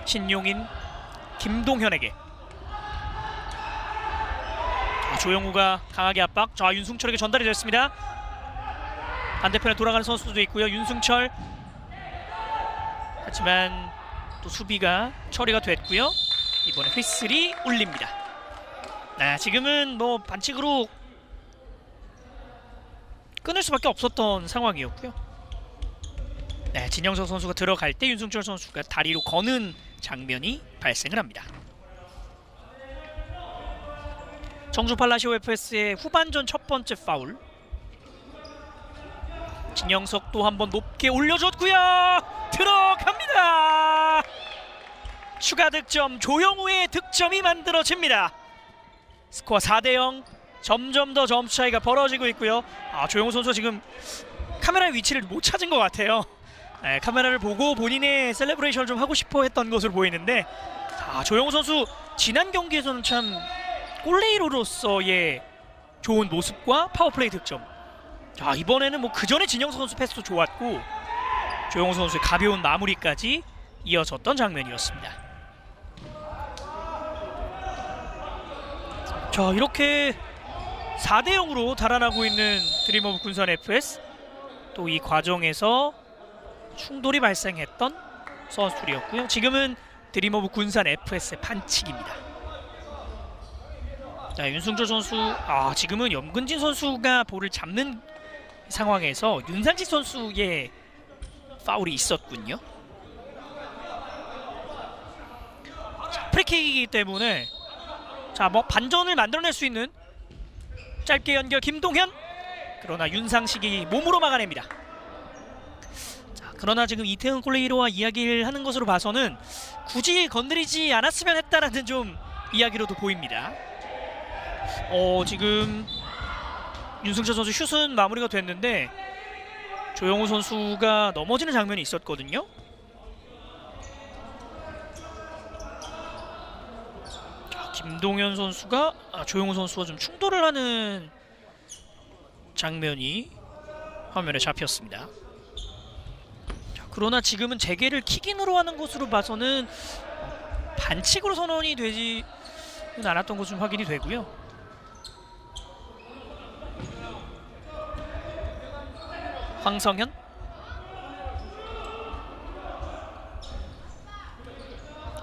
신용인, 김동현에게. 조영우가 강하게 압박. 자, 윤승철에게 전달이 됐습니다. 반대편에 돌아가는 선수도 있고요. 윤승철. 하지만 또 수비가 처리가 됐고요. 이번에 휘슬이 울립니다. 지금은 반칙으로 끊을 수밖에 없었던 상황이었고요. 진영석 선수가 들어갈 때 윤승철 선수가 다리로 거는 장면이 발생을 합니다. 청주 팔라시오 FS의 후반전 첫 번째 파울. 진영석 또 한번 높게 올려줬고요. 들어갑니다. 추가 득점, 조영우의 득점이 만들어집니다. 스코어 4대0. 점점 더 점수 차이가 벌어지고 있고요. 조영우 선수 지금 카메라의 위치를 못 찾은 것 같아요. 카메라를 보고 본인의 셀레브레이션을 좀 하고 싶어 했던 것으로 보이는데, 조영우 선수 지난 경기에서는 참 골레이로로서의 좋은 모습과 파워플레이 득점. 이번에는 그 전에 진영석 선수 패스도 좋았고 조영우 선수의 가벼운 마무리까지 이어졌던 장면이었습니다. 자, 이렇게 4대 0으로 달아나고 있는 드림오브 군산 FS. 또 이 과정에서 충돌이 발생했던 선수들이었고요. 지금은 드림오브 군산 FS의 반칙입니다. 자, 윤승철 선수, 지금은 염근진 선수가 볼을 잡는 상황에서 윤상식 선수의 파울이 있었군요. 자, 프리킥이기 때문에 뭐 반전을 만들어낼 수 있는 짧게 연결 김동현. 그러나 윤상식이 몸으로 막아냅니다. 자, 그러나 지금 이태훈 골레이로와 이야기를 하는 것으로 봐서는 굳이 건드리지 않았으면 했다라는 좀 이야기로도 보입니다. 지금 윤승철 선수 슛은 마무리가 됐는데 조영우 선수가 넘어지는 장면이 있었거든요. 자, 김동현 선수가 조영우 선수와 좀 충돌을 하는 장면이 화면에 잡혔습니다. 자, 그러나 지금은 재개를 킥인으로 하는 것으로 봐서는 반칙으로 선언이 되지는 않았던 것으로 확인이 되고요. 황성현,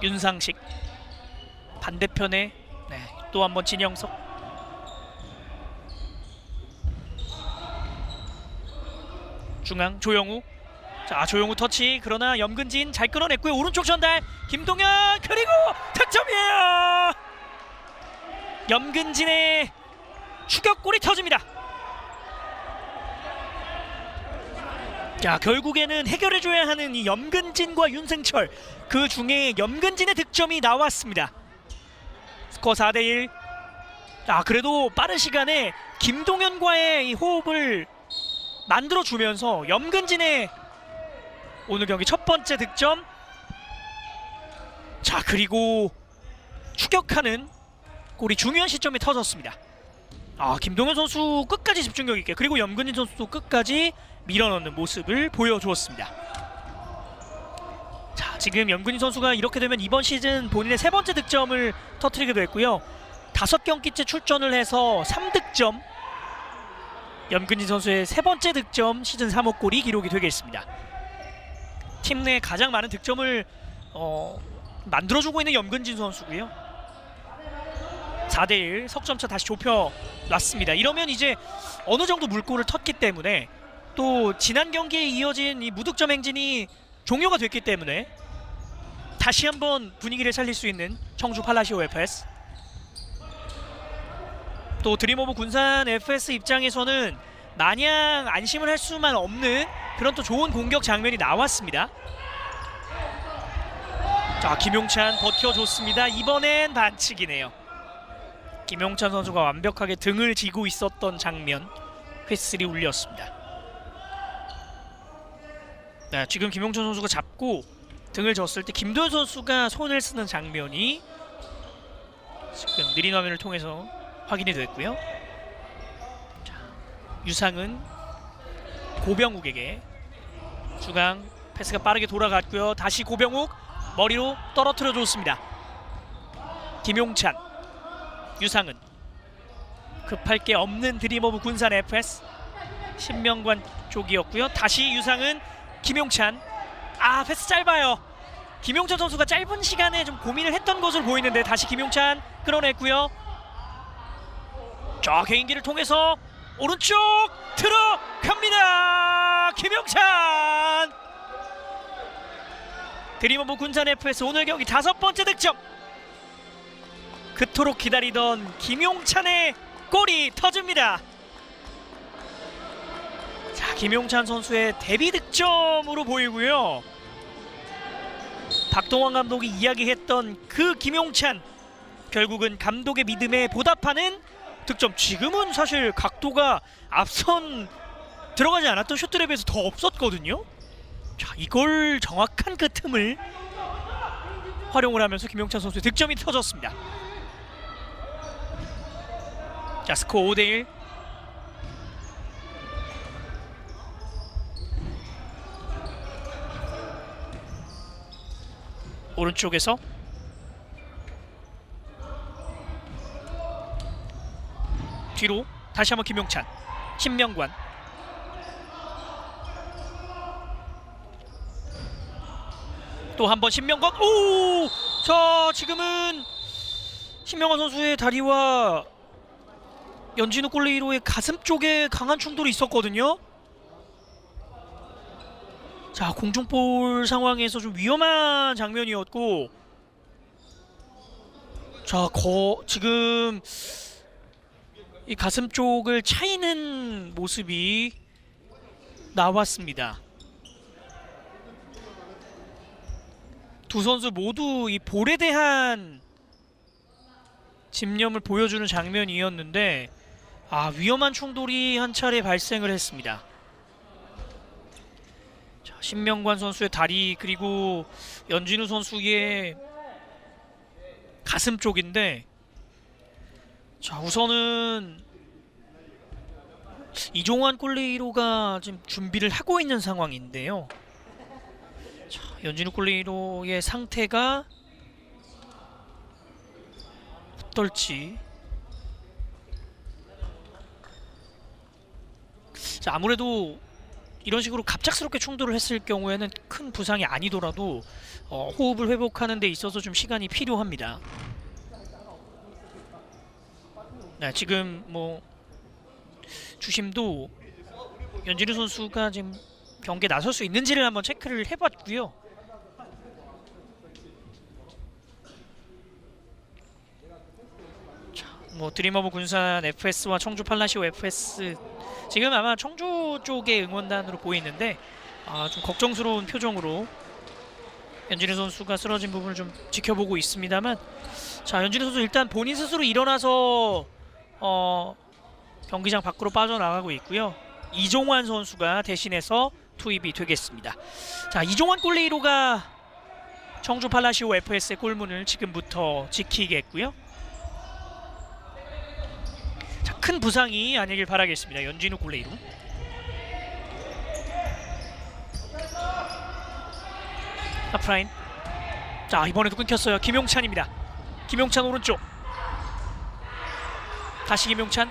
윤상식, 반대편에 또 한번 진영석, 중앙 조영우. 자, 조영우 터치. 그러나 염근진 잘 끌어냈고요. 오른쪽 전달 김동현, 그리고 득점이에요. 염근진의 추격골이 터집니다. 자, 결국에는 해결해줘야 하는 이 염근진과 윤승철, 그 중에 염근진의 득점이 나왔습니다. 스코어 4대1. 그래도 빠른 시간에 김동현과의 이 호흡을 만들어주면서 염근진의 오늘 경기 첫 번째 득점. 자, 그리고 추격하는 골이 중요한 시점에 터졌습니다. 김동현 선수 끝까지 집중력 있게, 그리고 염근진 선수도 끝까지 밀어넣는 모습을 보여주었습니다. 자, 지금 염근진 선수가 이렇게 되면 이번 시즌 본인의 세 번째 득점을 터뜨리게 됐고요. 5경기째 출전을 해서 3득점. 염근진 선수의 세 번째 득점, 시즌 3호 골이 기록이 되겠습니다. 팀 내 가장 많은 득점을 만들어주고 있는 염근진 선수고요. 4대1 석점차 다시 좁혀놨습니다. 이러면 이제 어느 정도 물꼬를 텄기 때문에, 또 지난 경기에 이어진 이 무득점 행진이 종료가 됐기 때문에 다시 한번 분위기를 살릴 수 있는 청주 팔라시오 FS. 또 드림오브 군산 FS 입장에서는 마냥 안심을 할 수만 없는 그런 또 좋은 공격 장면이 나왔습니다. 자, 김용찬 버텨줬습니다. 이번엔 반칙이네요. 김용찬 선수가 완벽하게 등을 지고 있었던 장면, 휘슬이 울렸습니다. 네, 지금 김용찬 선수가 잡고 등을 졌을 때 김도현 선수가 손을 쓰는 장면이 지금 느린 화면을 통해서 확인이 됐고요. 자, 유상은 고병욱에게 중앙 패스가 빠르게 돌아갔고요. 다시 고병욱 머리로 떨어뜨려 줬습니다. 김용찬, 유상은. 급할 게 없는 드림오브 군산 FS 신명관 쪽이었고요. 다시 유상은, 김용찬. 패스 짧아요. 김용찬 선수가 짧은 시간에 좀 고민을 했던 것으로 보이는데 다시 김용찬 끌어냈고요. 자, 개인기를 통해서 오른쪽 들어갑니다. 김용찬. 드림오브 군산 FS 오늘 경기 5번째 득점. 그토록 기다리던 김용찬의 골이 터집니다. 자, 김용찬 선수의 데뷔 득점으로 보이고요. 박동원 감독이 이야기했던 그 김용찬, 결국은 감독의 믿음에 보답하는 득점. 지금은 사실 각도가 앞선 들어가지 않았던 슛들에 비해서 더 없었거든요. 자, 이걸 정확한 그 틈을 활용을 하면서 김용찬 선수의 득점이 터졌습니다. 자, 스코어 5대1. 오른쪽에서 뒤로 다시 한번 김용찬, 신명관. 또 한 번 신명관. 오! 자, 지금은 신명관 선수의 다리와 연진우 골레이로의 가슴 쪽에 강한 충돌이 있었거든요. 자, 공중볼 상황에서 좀 위험한 장면이었고, 자, 지금 이 가슴 쪽을 차이는 모습이 나왔습니다. 두 선수 모두 이 볼에 대한 집념을 보여주는 장면이었는데, 위험한 충돌이 한 차례 발생을 했습니다. 자, 신명관 선수의 다리, 그리고 연진우 선수의 가슴 쪽인데, 자, 우선은 이종환 골레이로가 지금 준비를 하고 있는 상황인데요. 자, 연진우 골레이로의 상태가 어떨지. 자, 아무래도 이런 식으로 갑작스럽게 충돌을 했을 경우에는 큰 부상이 아니더라도 호흡을 회복하는 데 있어서 좀 시간이 필요합니다. 네, 지금 뭐 주심도 연진우 선수가 지금 경기에 나설 수 있는지를 한번 체크를 해봤고요. 자, 뭐 드림오브 군산 FS와 청주 팔라시오 FS, 지금 아마 청주 쪽의 응원단으로 보이는데 좀 걱정스러운 표정으로 연진우 선수가 쓰러진 부분을 좀 지켜보고 있습니다만, 자, 연진우 선수 일단 본인 스스로 일어나서 경기장 밖으로 빠져나가고 있고요. 이종환 선수가 대신해서 투입이 되겠습니다. 자, 이종환 골레이로가 청주 팔라시오 FS의 골문을 지금부터 지키겠고요. 자, 큰 부상이 아니길 바라겠습니다. 연진우 골레이로. 하프라인. 자, 이번에도 끊겼어요. 김용찬입니다. 김용찬 오른쪽. 다시 김용찬.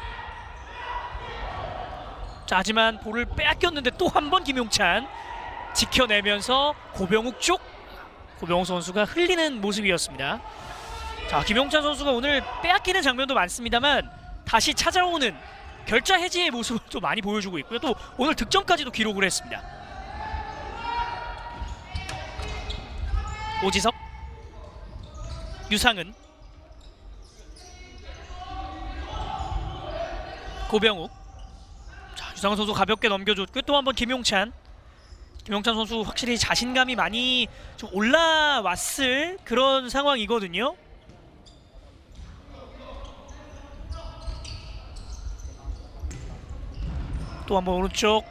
자, 하지만 볼을 빼앗겼는데 또 한 번 김용찬 지켜내면서 고병욱 쪽, 고병욱 선수가 흘리는 모습이었습니다. 자, 김용찬 선수가 오늘 빼앗기는 장면도 많습니다만 다시 찾아오는 결자 해지의 모습을 또 많이 보여주고 있고요. 또 오늘 득점까지도 기록을 했습니다. 오지석, 유상은, 고병욱. 자, 유상은 선수 가볍게 넘겨줬고요. 또 한번 김용찬 선수 확실히 자신감이 많이 좀 올라왔을 그런 상황이거든요. 또 한번 오른쪽.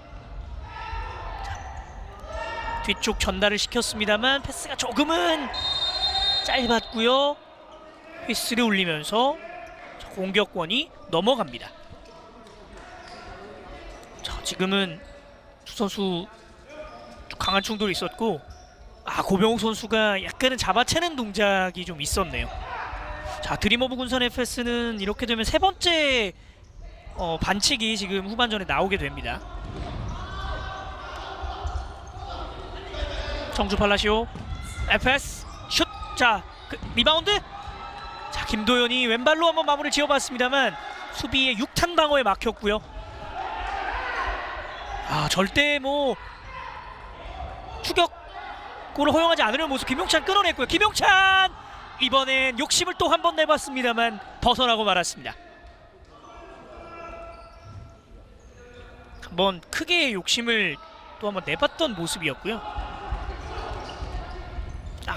자, 뒤쪽 전달을 시켰습니다만 패스가 조금은 짧았고요. 휘슬이 울리면서 공격권이 넘어갑니다. 자, 지금은 두 선수 강한 충돌이 있었고, 고병욱 선수가 약간은 잡아채는 동작이 좀 있었네요. 자, 드림오브 군산 FS는 이렇게 되면 세 번째 반칙이 지금 후반전에 나오게 됩니다. 청주 팔라시오 FS 슛. 자, 리바운드. 자, 김도현이 왼발로 한번 마무리를 지어봤습니다만 수비의 6탄 방어에 막혔고요. 절대 뭐 추격골을 허용하지 않으려는 모습. 김용찬 끊어냈고요. 김용찬 이번엔 욕심을 또 한 번 내봤습니다만 벗어나고 말았습니다. 한번 크게 욕심을 또 한번 내봤던 모습이었고요.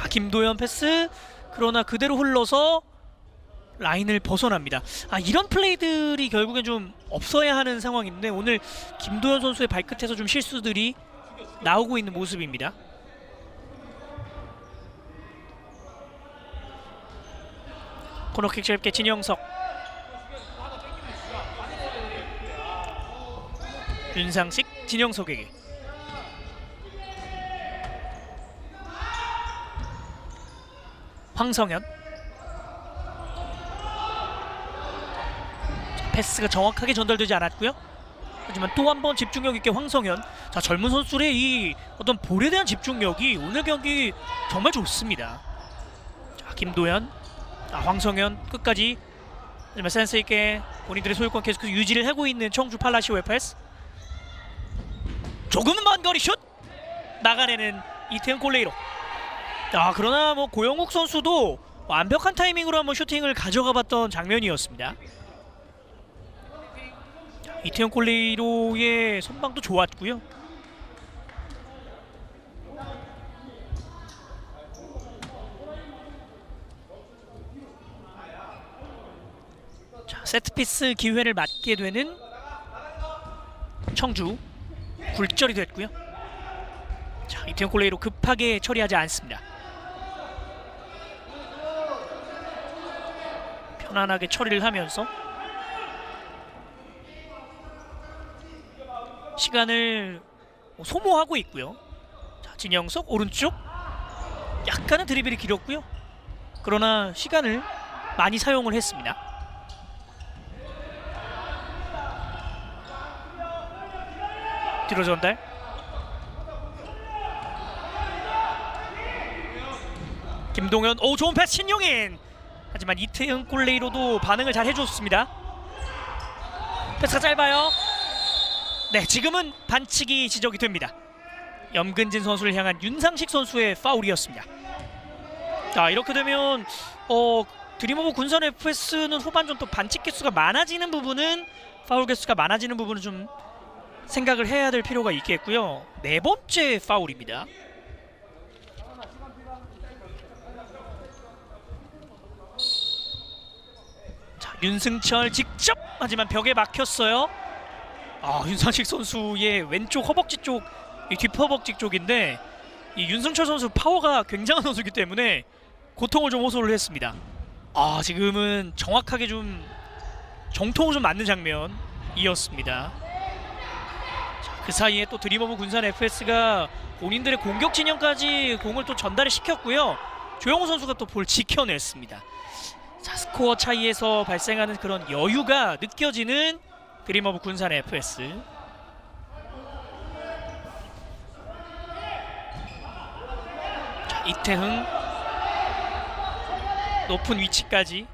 김도현 패스, 그러나 그대로 흘러서 라인을 벗어납니다. 이런 플레이들이 결국엔 좀 없어야 하는 상황인데 오늘 김도현 선수의 발끝에서 좀 실수들이 나오고 있는 모습입니다. 코너킥 짧게 진영석, 윤상식, 진영석에게. 황성현. 패스가 정확하게 전달되지 않았고요. 하지만 또 한 번 집중력 있게 황성현. 자, 젊은 선수들의 이 어떤 볼에 대한 집중력이 오늘 경기 정말 좋습니다. 자, 김도현, 황성현 끝까지 하지만 센스 있게 본인들의 소유권 계속해서 유지를 하고 있는 청주 팔라시오의 패스. 조금은 먼 거리 슛 나가내는 이태영 콜레이로. 그러나 뭐 고영욱 선수도 완벽한 타이밍으로 한번 슈팅을 가져가봤던 장면이었습니다. 이태영 콜레이로의 선방도 좋았고요. 자, 세트피스 기회를 맞게 되는 청주. 굴절이 됐고요. 자, 이태영 콜레이로 급하게 처리하지 않습니다. 편안하게 처리를 하면서 시간을 소모하고 있고요. 자, 진영석 오른쪽 약간은 드리블이 길었고요. 그러나 시간을 많이 사용을 했습니다. 뒤로 전달. 김동현, 좋은 패스 신용인. 하지만 이태영 콜레이로도 반응을 잘 해줬습니다. 패스가 짧아요. 네, 지금은 반칙이 지적이 됩니다. 염근진 선수를 향한 윤상식 선수의 파울이었습니다. 자, 이렇게 되면 드림오브 군산 FS는 후반전 또 반칙 개수가 많아지는 부분은 파울 개수가 많아지는 부분은 좀 생각을 해야 될 필요가 있겠고요. 네 번째 파울입니다. 자, 윤승철 직접 하지만 벽에 막혔어요. 윤상식 선수의 왼쪽 허벅지 쪽, 이 뒷허벅지 쪽인데 이 윤승철 선수 파워가 굉장한 선수이기 때문에 고통을 좀 호소를 했습니다. 지금은 정확하게 좀 정통을 좀 맞는 장면이었습니다. 그 사이에 또 드림오브 군산 FS가 본인들의 공격 진영까지 공을 또 전달을 시켰고요. 조영호 선수가 또 볼 지켜냈습니다. 자, 스코어 차이에서 발생하는 그런 여유가 느껴지는 드림오브 군산 FS. 자, 이태흥 높은 위치까지.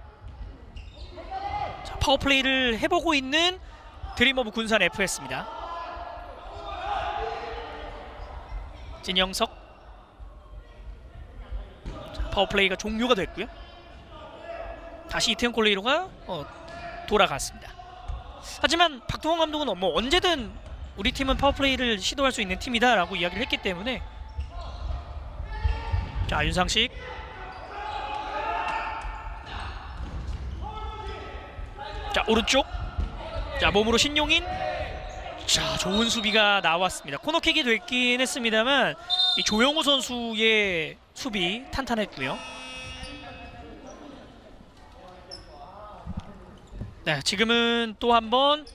자, 파워플레이를 해보고 있는 드림오브 군산 FS입니다. 진영석. 자, 파워플레이가 종료가 됐고요. 다시 이태영 콜레이로가 돌아갔습니다. 하지만 박동원 감독은 뭐 언제든 우리 팀은 파워플레이를 시도할 수 있는 팀이다 라고 이야기를 했기 때문에. 자, 윤상식. 자, 오른쪽. 자, 몸으로 신용인. 자, 좋은 수비가 나왔습니다. 코너킥이 됐긴 했습니다만 이 조영우 선수의 수비 탄탄했고요. 네, 지금은 또 한번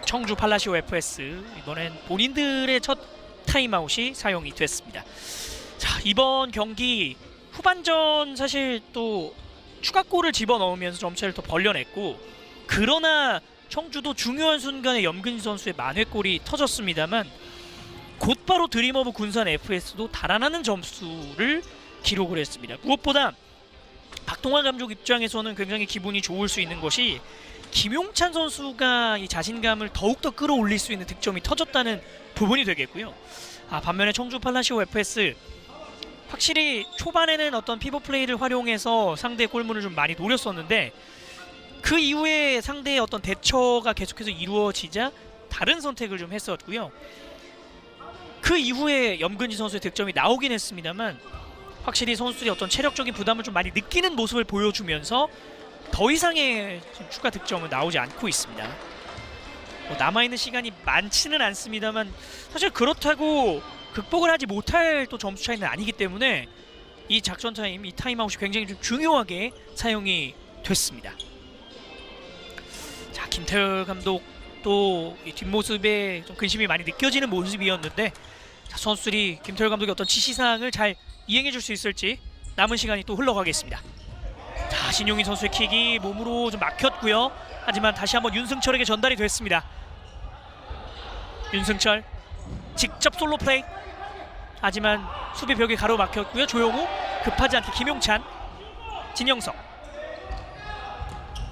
청주 팔라시오 FS 이번엔 본인들의 첫 타임아웃이 사용이 됐습니다. 자, 이번 경기 후반전 사실 또 추가골을 집어넣으면서 점차를 더 벌려냈고, 그러나 청주도 중요한 순간에 염근진 선수의 만회골이 터졌습니다만 곧바로 드림오브 군산 FS도 달아나는 점수를 기록을 했습니다. 무엇보다 박동환 감독 입장에서는 굉장히 기분이 좋을 수 있는 것이 김용찬 선수가 이 자신감을 더욱더 끌어올릴 수 있는 득점이 터졌다는 부분이 되겠고요. 반면에 청주 팔라시오 FS 확실히 초반에는 어떤 피벗 플레이를 활용해서 상대의 골문을 좀 많이 노렸었는데 그 이후에 상대의 어떤 대처가 계속해서 이루어지자 다른 선택을 좀 했었고요. 그 이후에 염근진 선수의 득점이 나오긴 했습니다만 확실히 선수들이 어떤 체력적인 부담을 좀 많이 느끼는 모습을 보여주면서 더 이상의 추가 득점은 나오지 않고 있습니다. 남아있는 시간이 많지는 않습니다만 사실 그렇다고 극복을 하지 못할 또 점수 차이는 아니기 때문에 이 작전 타임, 이 타임아웃이 굉장히 좀 중요하게 사용이 됐습니다. 자, 김태열 감독도 이 뒷모습에 좀 근심이 많이 느껴지는 모습이었는데, 자, 선수들이 김태열 감독의 어떤 지시사항을 잘 이행해 줄 수 있을지 남은 시간이 또 흘러가겠습니다. 자, 신용희 선수의 킥이 몸으로 좀 막혔고요. 하지만 다시 한번 윤승철에게 전달이 됐습니다. 윤승철 직접 솔로 플레이. 하지만 수비벽에 가로막혔고요. 조용우 급하지 않게 김용찬, 진영석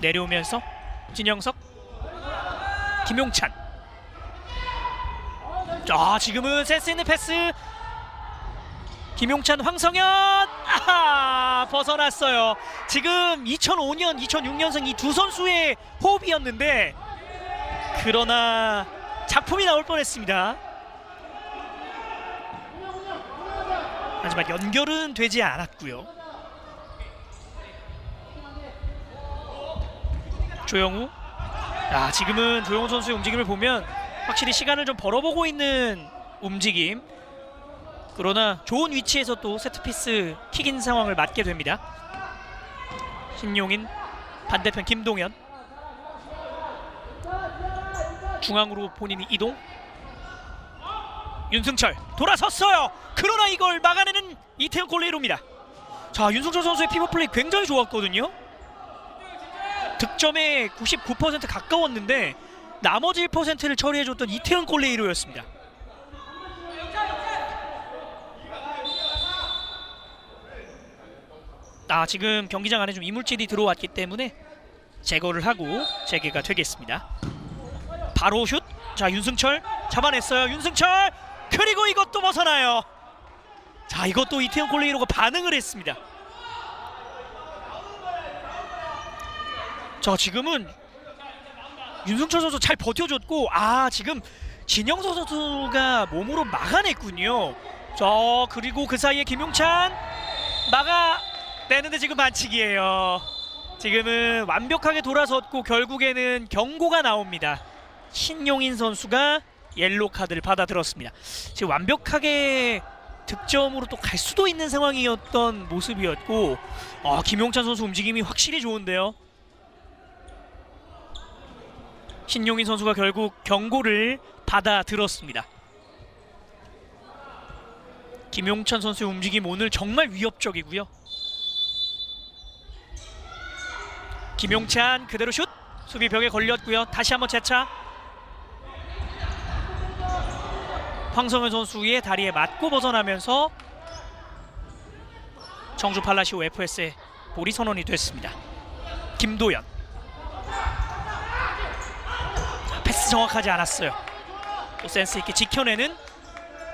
내려오면서 진영석, 김용찬. 지금은 센스 있는 패스. 김용찬, 황성현. 벗어났어요. 지금 2005년, 2006년생 이 두 선수의 호흡이었는데 그러나 작품이 나올 뻔했습니다. 하지만 연결은 되지 않았고요. 조영우. 지금은 조영우 선수의 움직임을 보면 확실히 시간을 좀 벌어보고 있는 움직임. 그러나 좋은 위치에서 또 세트피스 킥인 상황을 맞게 됩니다. 신용인, 반대편 김동현. 중앙으로 본인이 이동. 윤승철 돌아섰어요. 그러나 이걸 막아내는 이태영 골레이로입니다. 윤승철 선수의 피벗 플레이 굉장히 좋았거든요. 득점에 99% 가까웠는데 나머지 1%를 처리해줬던 이태영 골레이로였습니다. 지금 경기장 안에 좀 이물질이 들어왔기 때문에 제거를 하고 재개가 되겠습니다. 바로 슛. 윤승철 잡아냈어요. 윤승철. 그리고 이것도 벗어나요. 이것도 이태영 골레이로가 반응을 했습니다. 지금은 윤승철 선수 잘 버텨줬고 지금 진영석 선수가 몸으로 막아냈군요. 그리고 그 사이에 김용찬 막아내는데 지금 반칙이에요. 지금은 완벽하게 돌아섰고 결국에는 경고가 나옵니다. 신용인 선수가 옐로 카드를 받아들었습니다. 지금 완벽하게 득점으로 또 갈 수도 있는 상황이었던 모습이었고 김용찬 선수 움직임이 확실히 좋은데요. 신용인 선수가 결국 경고를 받아들었습니다. 김용찬 선수의 움직임 오늘 정말 위협적이고요. 김용찬 그대로 슛. 수비 벽에 걸렸고요. 다시 한번 재차. 황성현 선수의 다리에 맞고 벗어나면서 청주 팔라시오 FS의 볼이 선언이 됐습니다. 김도현. 패스 정확하지 않았어요. 또 센스 있게 지켜내는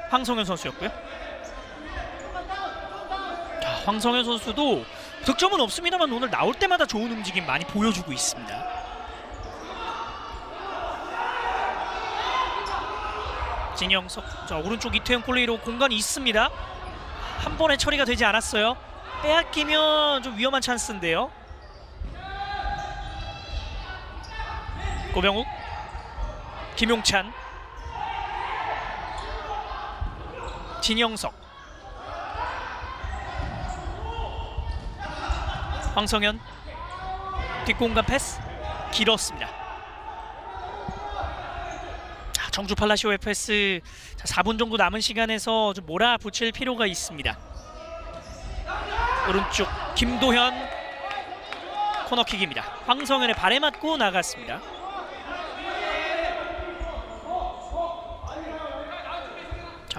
황성현 선수였고요. 황성현 선수도 득점은 없습니다만 오늘 나올 때마다 좋은 움직임 많이 보여주고 있습니다. 진영석. 오른쪽 이태영 골레이로 공간이 있습니다. 한 번에 처리가 되지 않았어요. 빼앗기면 좀 위험한 찬스인데요. 고병욱, 김용찬, 진영석, 황성현. 뒷공간 패스 길었습니다. 청주 팔라시오 FS 4분 정도 남은 시간에서 좀 몰아붙일 필요가 있습니다. 오른쪽 김도현 코너킥입니다. 황성현의 발에 맞고 나갔습니다.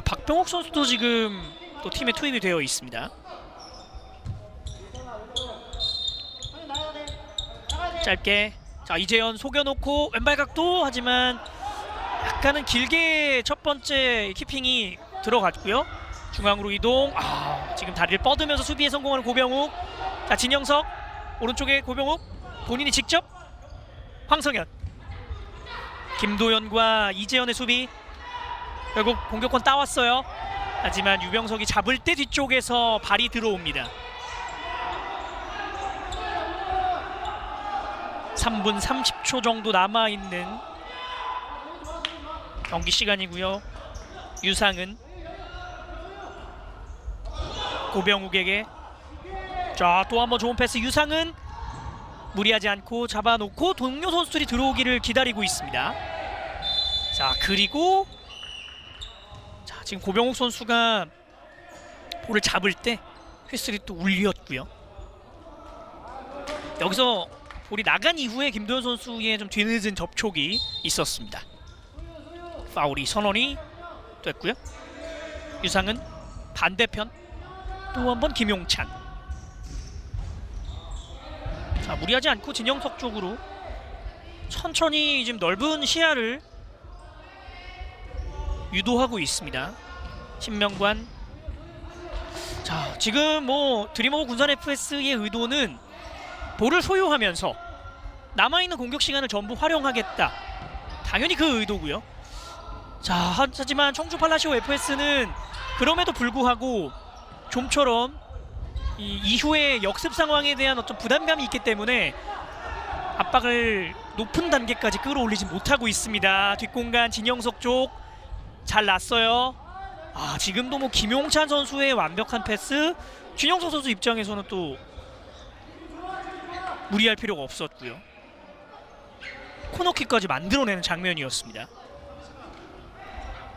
박병욱 선수도 지금 또 팀에 투입이 되어 있습니다. 짧게 이재현 속여놓고 왼발 각도. 하지만 약간은 길게 첫 번째 키핑이 들어갔고요. 중앙으로 이동. 지금 다리를 뻗으면서 수비에 성공하는 고병욱. 진영석 오른쪽에 고병욱 본인이 직접. 황성현, 김도현과 이재현의 수비. 결국 공격권 따왔어요. 하지만 유병석이 잡을 때 뒤쪽에서 발이 들어옵니다. 3분 30초 정도 남아있는 경기 시간이고요. 유상은 고병욱에게 또 한번 좋은 패스. 유상은 무리하지 않고 잡아놓고 동료 선수들이 들어오기를 기다리고 있습니다. 그리고 지금 고병욱 선수가 볼을 잡을 때 휘슬이 또 울렸고요. 여기서 볼이 나간 이후에 김도현 선수의 좀 뒤늦은 접촉이 있었습니다. 파울이 선언이 됐고요. 유상은 반대편 또 한번 김용찬. 자, 무리하지 않고 진영석 쪽으로 천천히 지금 넓은 시야를 유도하고 있습니다. 신명관. 자, 지금 뭐 드림오브 군산 FS의 의도는 볼을 소유하면서 남아있는 공격 시간을 전부 활용하겠다. 당연히 그 의도고요. 자, 하지만 청주 팔라시오 FS는 그럼에도 불구하고 좀처럼 이후의 역습 상황에 대한 어떤 부담감이 있기 때문에 압박을 높은 단계까지 끌어올리지 못하고 있습니다. 뒷공간 진영석 쪽 잘 났어요. 아, 지금도 뭐 김용찬 선수의 완벽한 패스, 진영석 선수 입장에서는 또 무리할 필요가 없었고요. 코너킥까지 만들어내는 장면이었습니다.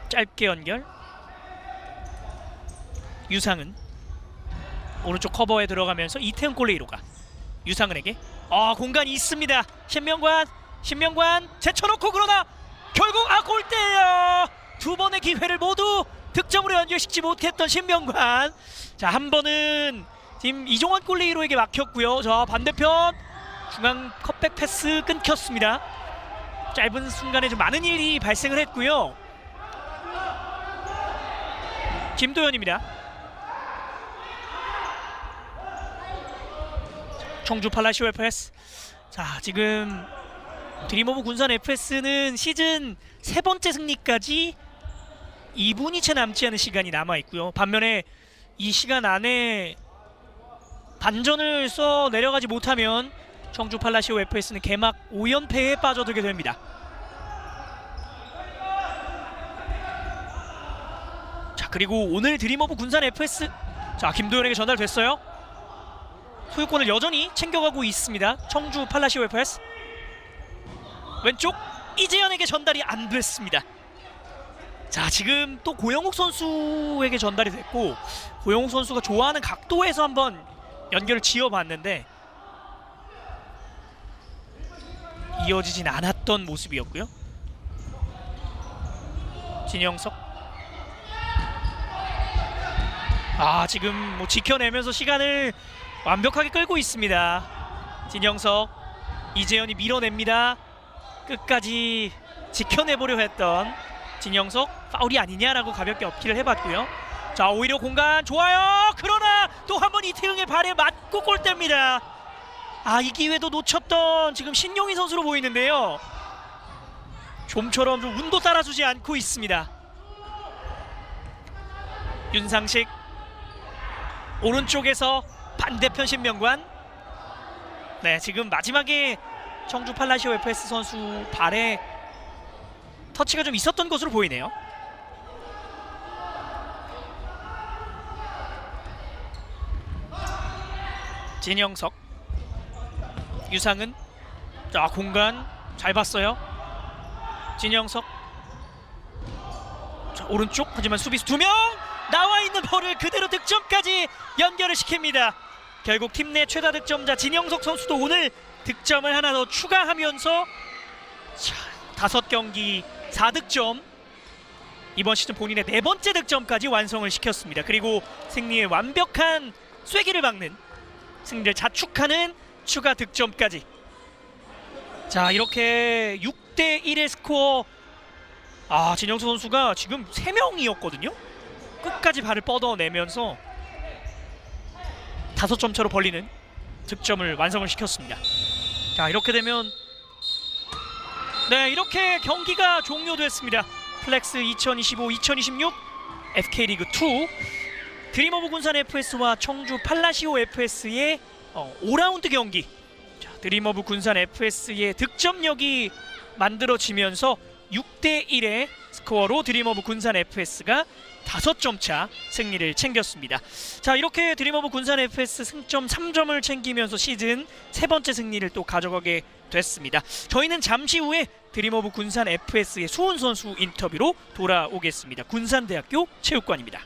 짧게 연결. 유상은 오른쪽 커버에 들어가면서 이태훈 골레이로가 유상은에게 공간이 있습니다. 신명관 제쳐놓고, 그러나 결국 골대예요. 두 번의 기회를 모두 득점으로 연결시키지 못했던 신명관. 자, 한 번은 지금 이종환 골레이로에게 막혔고요. 자, 반대편 중앙 컷백 패스 끊겼습니다. 짧은 순간에 좀 많은 일이 발생을 했고요. 김도현입니다. 청주 팔라시오 FS. 자, 지금 드림오브 군산 FS는 시즌 세 번째 승리까지 2분이 채 남지 않은 시간이 남아있고요. 반면에 이 시간 안에 반전을 써 내려가지 못하면 청주 팔라시오 FS는 개막 5연패에 빠져들게 됩니다. 자, 그리고 오늘 드림오브 군산 FS, 자, 김도현에게 전달됐어요. 소유권을 여전히 챙겨가고 있습니다. 청주 팔라시오 FS. 왼쪽 이재현에게 전달이 안 됐습니다. 자, 지금 또 고영욱 선수에게 전달이 됐고, 고영욱 선수가 좋아하는 각도에서 한번 연결을 지어봤는데 이어지진 않았던 모습이었고요. 진영석. 지금 뭐 지켜내면서 시간을 완벽하게 끌고 있습니다. 진영석. 이재현이 밀어냅니다. 끝까지 지켜내보려 했던 진영석. 파울이 아니냐라고 가볍게 어필을 해봤고요. 자, 오히려 공간 좋아요. 그러나 또 한 번 이태흥의 발에 맞고 골대입니다. 이 기회도 놓쳤던 지금 신용희 선수로 보이는데요. 좀처럼 좀 운도 따라주지 않고 있습니다. 윤상식. 오른쪽에서 반대편 신명관. 네, 지금 마지막에 청주 팔라시오 FS 선수 발에 터치가 좀 있었던 것으로 보이네요. 진영석. 유상은. 자, 공간 잘 봤어요. 진영석. 자, 오른쪽. 하지만 수비수 2명 나와있는 볼을 그대로 득점까지 연결을 시킵니다. 결국 팀 내 최다 득점자 진영석 선수도 오늘 득점을 하나 더 추가하면서 5경기 4득점, 이번 시즌 본인의 4번째 득점까지 완성을 시켰습니다. 그리고 승리의 완벽한 쐐기를 막는, 승리를 자축하는 추가 득점까지. 자, 이렇게 6대1의 스코어. 진영석 선수가 지금 3명이었거든요. 끝까지 발을 뻗어내면서 5점 차로 벌리는 득점을 완성을 시켰습니다. 자, 이렇게 되면 이렇게 경기가 종료됐습니다. 플렉스 2025-2026 FK리그2 드림오브 군산 FS와 청주 팔라시오 FS의 5라운드 경기. 자, 드림오브 군산 FS의 득점력이 만들어지면서 6대1의 스코어로 드림오브 군산 FS가 5점 차 승리를 챙겼습니다. 자, 이렇게 드림오브 군산 FS 승점 3점을 챙기면서 시즌 3번째 승리를 또 가져가게 됐습니다. 저희는 잠시 후에 드림오브 군산 FS의 수훈 선수 인터뷰로 돌아오겠습니다. 군산대학교 체육관입니다.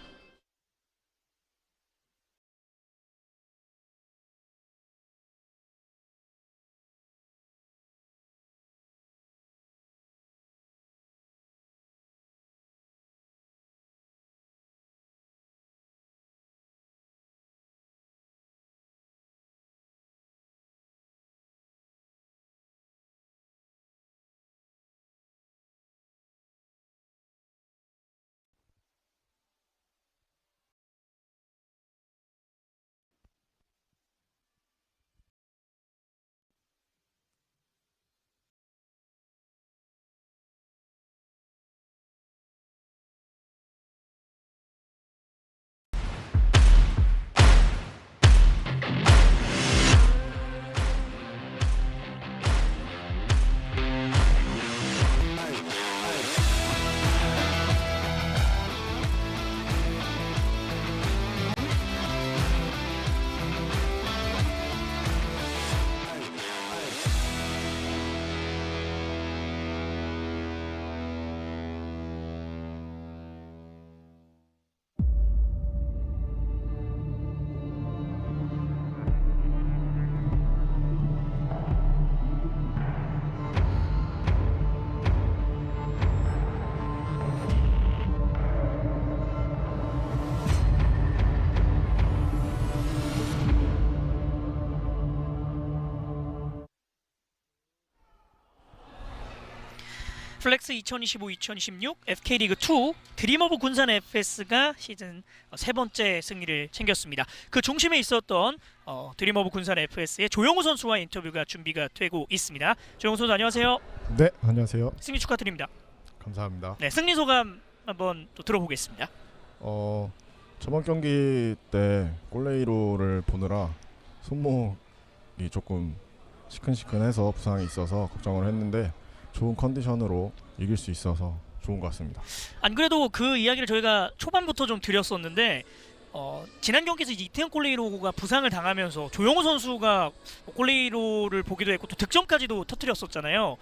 플렉스 2025-2026 FK리그2 드림 오브 군산 FS가 시즌 세 번째 승리를 챙겼습니다. 그 중심에 있었던 드림 오브 군산 FS의 조영우 선수와 인터뷰가 준비가 되고 있습니다. 조영우 선수 안녕하세요. 네, 안녕하세요. 승리 축하드립니다. 감사합니다. 네, 승리 소감 한번 또 들어보겠습니다. 저번 경기 때 골레이로를 보느라 손목이 조금 시큰시큰해서 부상이 있어서 걱정을 했는데 좋은 컨디션으로 이길 수 있어서 좋은 것 같습니다. 안 그래도 그 이야기를 저희가 초반부터 좀 드렸었는데 지난 경기에서 이태현 골레이로가 부상을 당하면서 조영우 선수가 골레이로를 보기도 했고 또 득점까지도 터뜨렸었잖아요.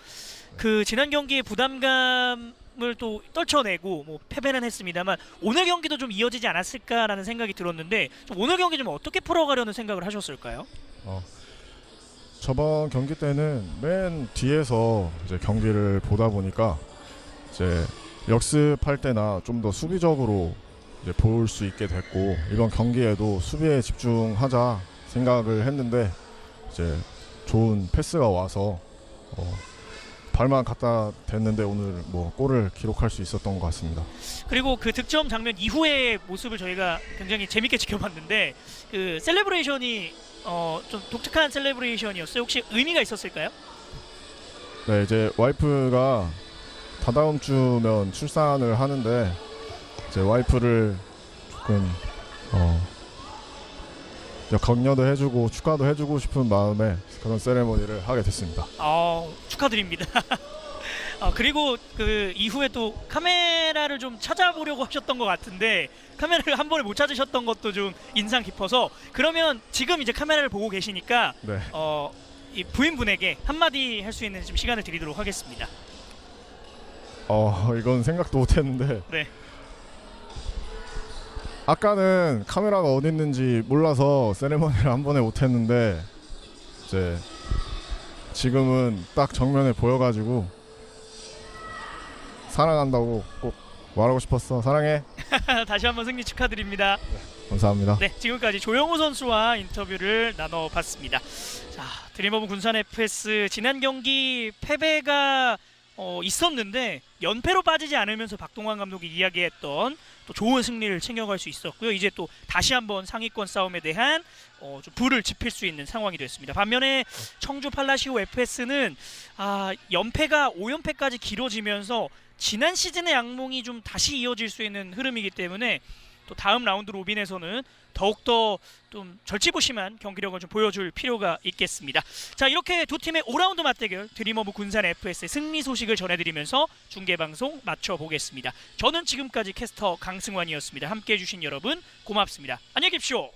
그 지난 경기의 부담감을 또 떨쳐내고 뭐 패배는 했습니다만 오늘 경기도 좀 이어지지 않았을까라는 생각이 들었는데 좀 오늘 경기 좀 어떻게 풀어가려는 생각을 하셨을까요? 저번 경기 때는 맨 뒤에서 이제 경기를 보다 보니까 이제 역습할 때나 좀 더 수비적으로 이제 볼 수 있게 됐고 이번 경기에도 수비에 집중하자 생각을 했는데 이제 좋은 패스가 와서 발만 갖다 댔는데 오늘 뭐 골을 기록할 수 있었던 것 같습니다. 그리고 그 득점 장면 이후의 모습을 저희가 굉장히 재밌게 지켜봤는데 그 셀레브레이션이 좀 독특한 셀레브레이션이었어요. 혹시 의미가 있었을까요? 네, 이제 와이프가 다다음 주면 출산을 하는데 이제 와이프를 조금 격려도 해주고 축하도 해주고 싶은 마음에 그런 세레머니를 하게 됐습니다. 축하드립니다. 그리고 그 이후에 또 카메라를 좀 찾아보려고 하셨던 것 같은데 카메라를 한 번에 못 찾으셨던 것도 좀 인상 깊어서 그러면 지금 이제 카메라를 보고 계시니까 네. 이 부인분에게 한마디 할 수 있는 좀 시간을 드리도록 하겠습니다. 이건 생각도 못했는데 네. 아까는 카메라가 어디 있는지 몰라서 세레머니를 한 번에 못했는데 이제 지금은 딱 정면에 보여가지고 사랑한다고 꼭 말하고 싶었어. 사랑해. 다시 한번 승리 축하드립니다. 감사합니다. 네, 지금까지 조영우 선수와 인터뷰를 나눠봤습니다. 자, 드림 오브 군산 FS 지난 경기 패배가 있었는데 연패로 빠지지 않으면서 박동환 감독이 이야기했던 또 좋은 승리를 챙겨갈 수 있었고요. 이제 또 다시 한번 상위권 싸움에 대한 좀 불을 지필 수 있는 상황이 됐습니다. 반면에 청주 팔라시오 FS는 연패가 5연패까지 길어지면서 지난 시즌의 악몽이 좀 다시 이어질 수 있는 흐름이기 때문에 또 다음 라운드 로빈에서는 더욱더 좀 절치부심한 경기력을 좀 보여줄 필요가 있겠습니다. 자, 이렇게 두 팀의 5라운드 맞대결 드림 오브 군산 FS의 승리 소식을 전해드리면서 중계방송 마쳐보겠습니다. 저는 지금까지 캐스터 강승환이었습니다. 함께해 주신 여러분 고맙습니다. 안녕히 계십시오.